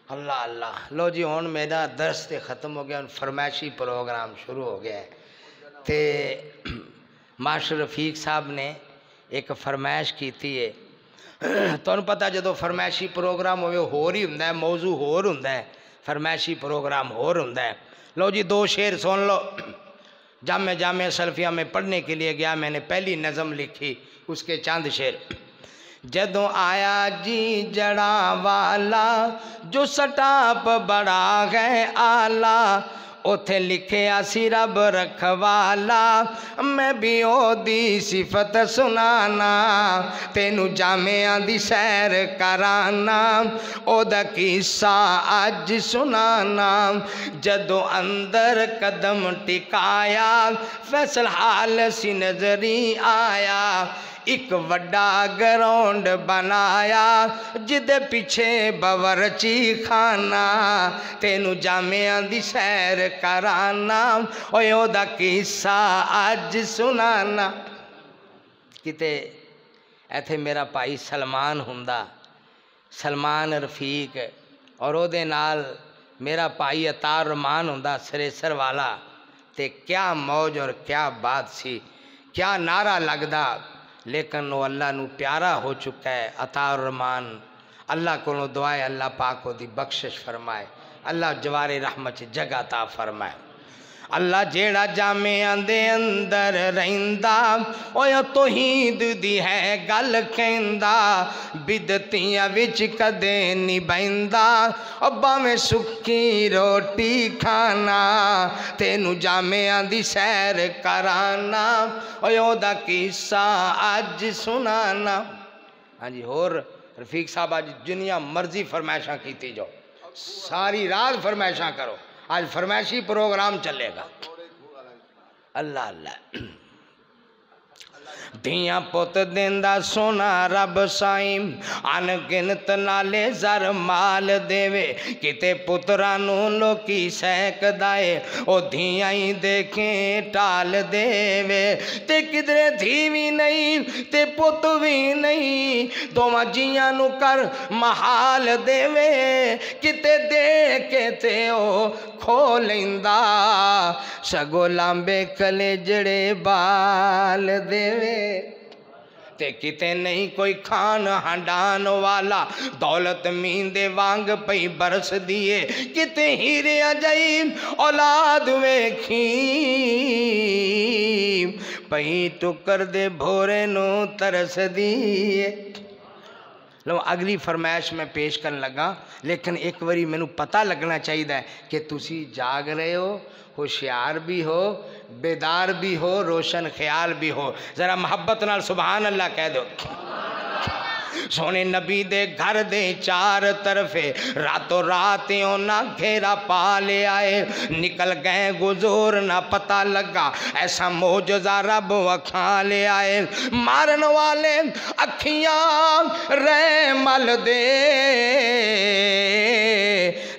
अल्लाह अल्लाह। लो जी हुण मेरा दर्स ते ख़त्म हो गया, हुण फरमाइशी प्रोग्राम शुरू हो गया है। तो मास्टर रफीक साहब ने एक फरमाइश की है। तुहानूं पता जो फरमाइशी प्रोग्राम होवे होर ही हुंदा है, मौजू होर हुंदा है, फरमाइशी प्रोग्राम होर हुंदा है। लो जी दो शेर सुन लो। जामिया सल्फिया में पढ़ने के लिए गया, मैंने पहली नज़म लिखी, उसके चंद शेर। जदों आया जी जड़ा वाला, जो सटाप बड़ा है आला, उथे लिखिया सी रब रखवाला, मैं भी ओदी सिफत सुनाना, तेनू जामिया दी सैर कराना, ओदा किस्सा अज सुनाना। जदों अंदर कदम टिकाया, फैसल हाल सी नजरी आया, एक वड्डा ग्राउंड बनाया, जिदे पिछे बावर्ची खाना, तेनू जामिया दी सैर कराना, ओए ओदा किस्सा अज सुनाना। किते इत्थे मेरा भाई सलमान हुंदा, सलमान रफीक, और ओदे नाल मेरा भाई अतार रहमान हुंदा सरेसर वाला, ते क्या मौज और क्या बात सी, क्या नारा लगदा। लेकिन वो अल्लाह नू प्यारा हो चुका है अतार रहमान। अल्लाह को दुआ है अल्लाह पाक ओदी बख्शिश फरमाए, अल्लाह जवारे रहमत जगह अता फरमाए। अल्लाह जेड़ा जामिया दे अंदर रहिंदा, ओए तौहीद दी है गल कहंदा, बिदतियां विच कदे नहीं बहिंदा, अब्बा में सुक्की रोटी खाना, तेनू जामिया दी सैर कराना, ओए ओदा किस्सा अज सुनाना। हाँ जी होर रफीक साहब अज जिन्नियां मर्जी फरमाइशां कीती जाओ, सारी रात फरमाइशां करो, आज फरमाइशी प्रोग्राम चलेगा। अल्लाह अल्लाह। धियां पुत देंदा सोना रब साईं, अनगिनत नाले जर माल देवे, किते पुत्रा नू लोकी सैकदा ए, ओ धियां ही देखें टाल देवे, ते किधरे धी भी नहीं ते पुत भी नहीं, दोवां जियां नू कर महाल देवे, किते दे के ते ओ खो लैंदा, सगो लांबे कलेजड़े बाल देवे, ते किते नहीं कोई खान हंडान वाला, दौलत मींदे वांग पई बरस दिए, किते हीरे अजाई औलाद वेखी, पई टुकर दे भोरे नो तरस दिए। लो अगली फरमाइश मैं पेश करन लगा, लेकिन एक बारी मैनू पता लगना चाहिए कि तुसी जाग रहे हो, होशियार भी हो, बेदार भी हो, रोशन ख्याल भी हो। जरा मोहब्बत नाल सुभान अल्लाह कह दो। सोने नबी दे घर दे चार तरफे रातों रात ना घेरा पा ले आए, निकल गए गुजूर ना पता लगा, ऐसा मौजज़ा रब वखा ले आए। मारन वाले अखियां रे मल दे,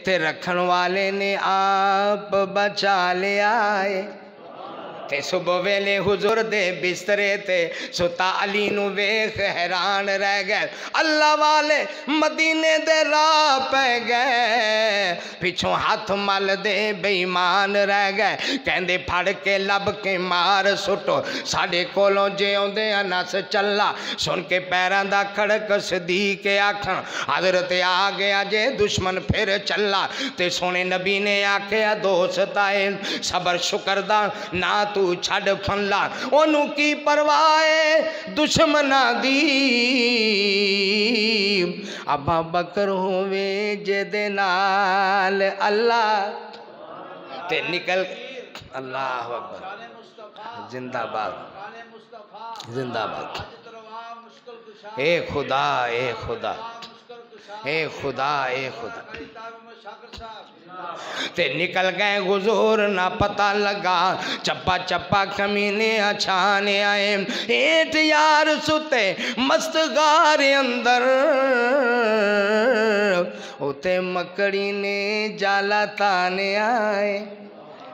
ते रखन वाले ने आप बचा ले आए। ते सुबह वेले हुजूर दे बिस्तरे ते सुता अली नू वेख हैरान रह गए। अल्लाह वाले मदीने दे राह पै गए, पिछों हाथ मल दे बेईमान रह गए। कहंदे फड़ के लब के मार सुटो, साडे कोलों जे आउंदे नस चला। सुन के पैरां दा खड़क सदीक आखन हजरत आ गया जे दुश्मन फिर चला। ते सोने नबी ने आख्या दोस्त आए सबर शुकर दा ना तू छड़ फनला, ओनू की परवाह दुश्मना दी। अबा बकर होवे जेदे नाल अल्लाह, ते निकल अल्लाह अकबर जिंदाबाद जिंदाबाद। ए खुदा ए खुदा ए खुदा ए खुदा, ते निकल गए गुजूर ना पता लगा। चप्पा चप्पा कमीने अछाने आए, हेठ यार सुते मस्त गार अंदर, उते मकड़ी ने जाला ताने आए।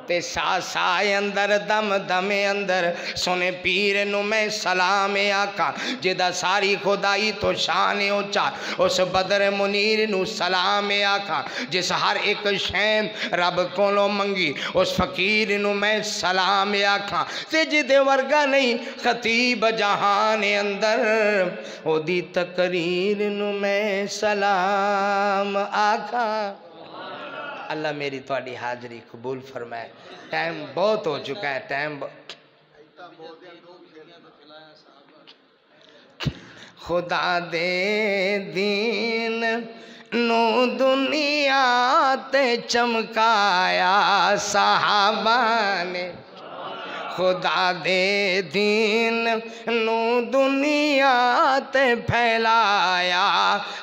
ते सा साए अंदर दम दमे अंदर, सोने पीर नु मैं सलाम आका जिदा सारी खुदाई तो शान ऊंचा। उस बदर मुनीर नु सलाम आका जिस हर एक शैन रब कोलों मंगी। उस फकीर नु मैं सलाम आखा ते जिदे वर्गा नहीं खतीब जहान अंदर, ओदी तकरीर नु मैं सलाम आखा। अल्लाह मेरी थोड़ी हाजरी कबूल फरमाए। टाइम बहुत हो चुका है, टाइम खुदा दे दीन नु दुनिया ते चमकाया सहाबा ने, खुदा दे दीन नू दुनिया ते फैलाया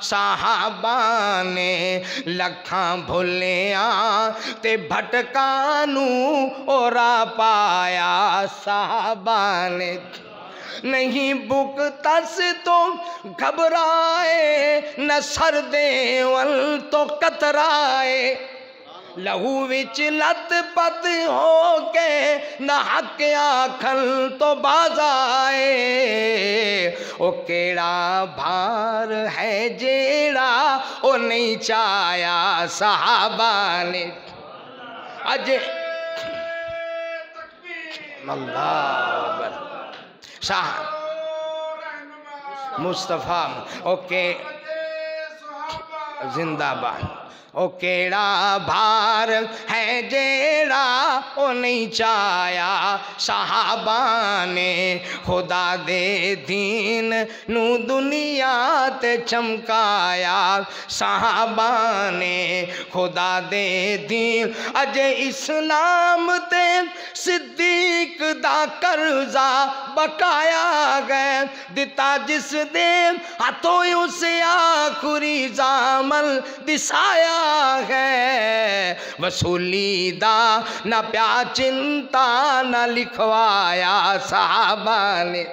साहबा ने। लखां भुलिया ते भटकां नू ओरा पाया साहबा ने। नहीं बुक तस तो घबराए, न सरदे वल तो कतराए, लहू विच लत पत हो के न हक आखल तो बाजाए। ओ केड़ा भार है जेड़ा ओ नहीं चाया साहबा ने। अज अल्लाह शाह मुस्तफा ओके जिंदाबाद। ओ केड़ा भार है जेड़ा ओ नहीं चाया साहबा ने। खुदा दे दीन नू दुनिया ते चमकाया साहबा ने। खुदा दे दीन अजे इस्लाम ते सिद्दीक दा कर्जा बकाया गए। दिता जिस दे हाथों उसे आखरी जामल दिसाया है। वसूली दा न प्या चिंता न लिखवाया साहबा ने।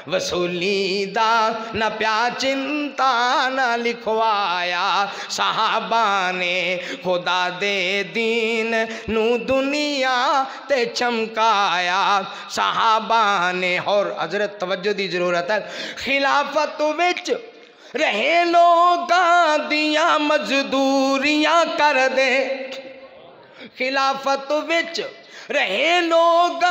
वसूली दा न प्या चिंता न लिखवाया साहबा ने। खुदा दे दीन नू दुनिया ते चमकाया साहबा ने। और हजरत तवज्जो दी जरूरत है। खिलाफत विच रहे लोगां दियां मजदूरियां कर दे, खिलाफत विच रहे लोग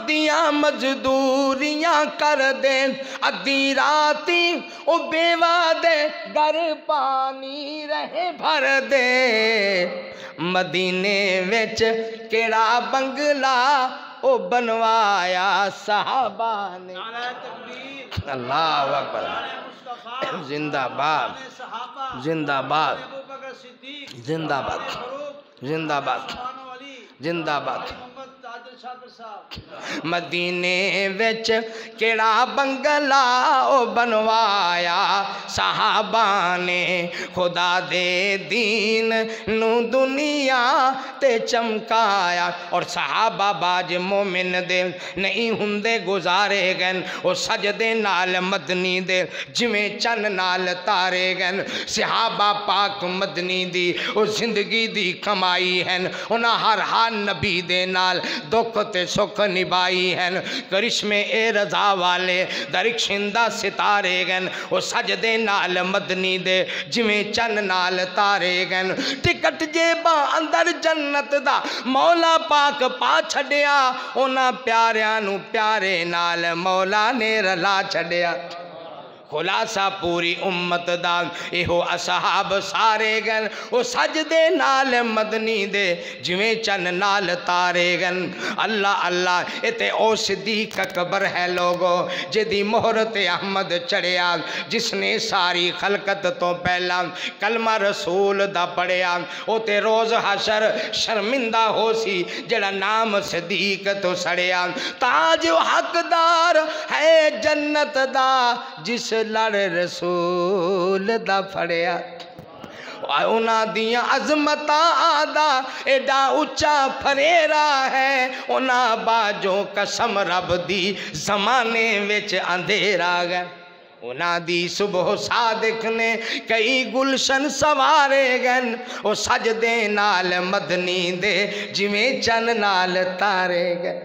दिया मजदूरियां कर दे अद्धी राती ओ बेवा दे घर पानी रहे भर दे मदीने विच केड़ा बंगला ओ बनवाया साहबा ने। अल्लाह अकबर, जिंदाबाद जिंदाबाद जिंदाबाद जिंदाबाद जिंदाबाद। मदीने विच केड़ा बंगला ओ बनवाया साहबा ने खुदा दे दीन नू दुनिया ते चमकाया। और साहबा बाज मोमिन दे नहीं हुंदे गुजारे गन ओ सजदे नाल मदनी दे जिवें चन नाल तारे गन। सहाबा पाक मदनी दी ओ जिंदगी दी कमाई हैन उन्हां हर नबी दे नाल दुख ते सुख निभाई हैं। करिश्मे ए रजा वाले दरिक्षिंदा सितारे गन वो सजदे नाल मदनी दे जिवें चन नाल तारे गन। टिकट जेबा अंदर जन्नत दा मौला पाक पा छड़िया उन्हां प्यारियां नू प्यारे नाल मौला ने रला छड़िया। खुलासा पूरी उम्मत दा इहो असहाब सारे गन वो सजदे नाल मदनी दे जिवें चन नाल तारे गन। अल्लाह अल्लाह इते ओ सिद्दीक अकबर है लोगो जिदी मोहर ते अहमद चढ़िया जिसने सारी खलकत तो पहला कलमा रसूल दा पढ़िया ओ ते रोज हशर शर्मिंदा हो सी जेड़ा नाम सिद्दीक तो सड़िया। ताज हकदार है जन्नत दा जिस लड़ रसूल दा फड़िया। उन्हां दियां अजमतां दा एडा उच्चा फरेरा है उन्हां बाजो कसम रब दी जमाने विच अंधेरा गया। उन्हां दी सुबह सादिक ने कई गुलशन सवारे गन ओ सजदे नाल मदनी दे जिवें चन नाल तारे गन।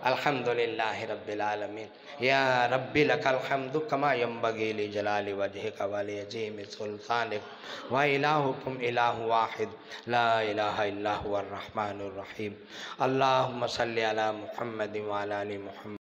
अल्हम्दुलिल्लाह रब्बिल आलमीन या रब्बी लकल हम्दु कमा यंबगी लि जलाली वजहिका व लि अजीम सुल्तानिक व इलाहुकुम इलाहु वाहिद ला इलाहा इल्ला हुवर रहमानुर रहीम। अल्लाहुम्मा सल्लि अला मुहम्मद व अला आलि मुहम्मद।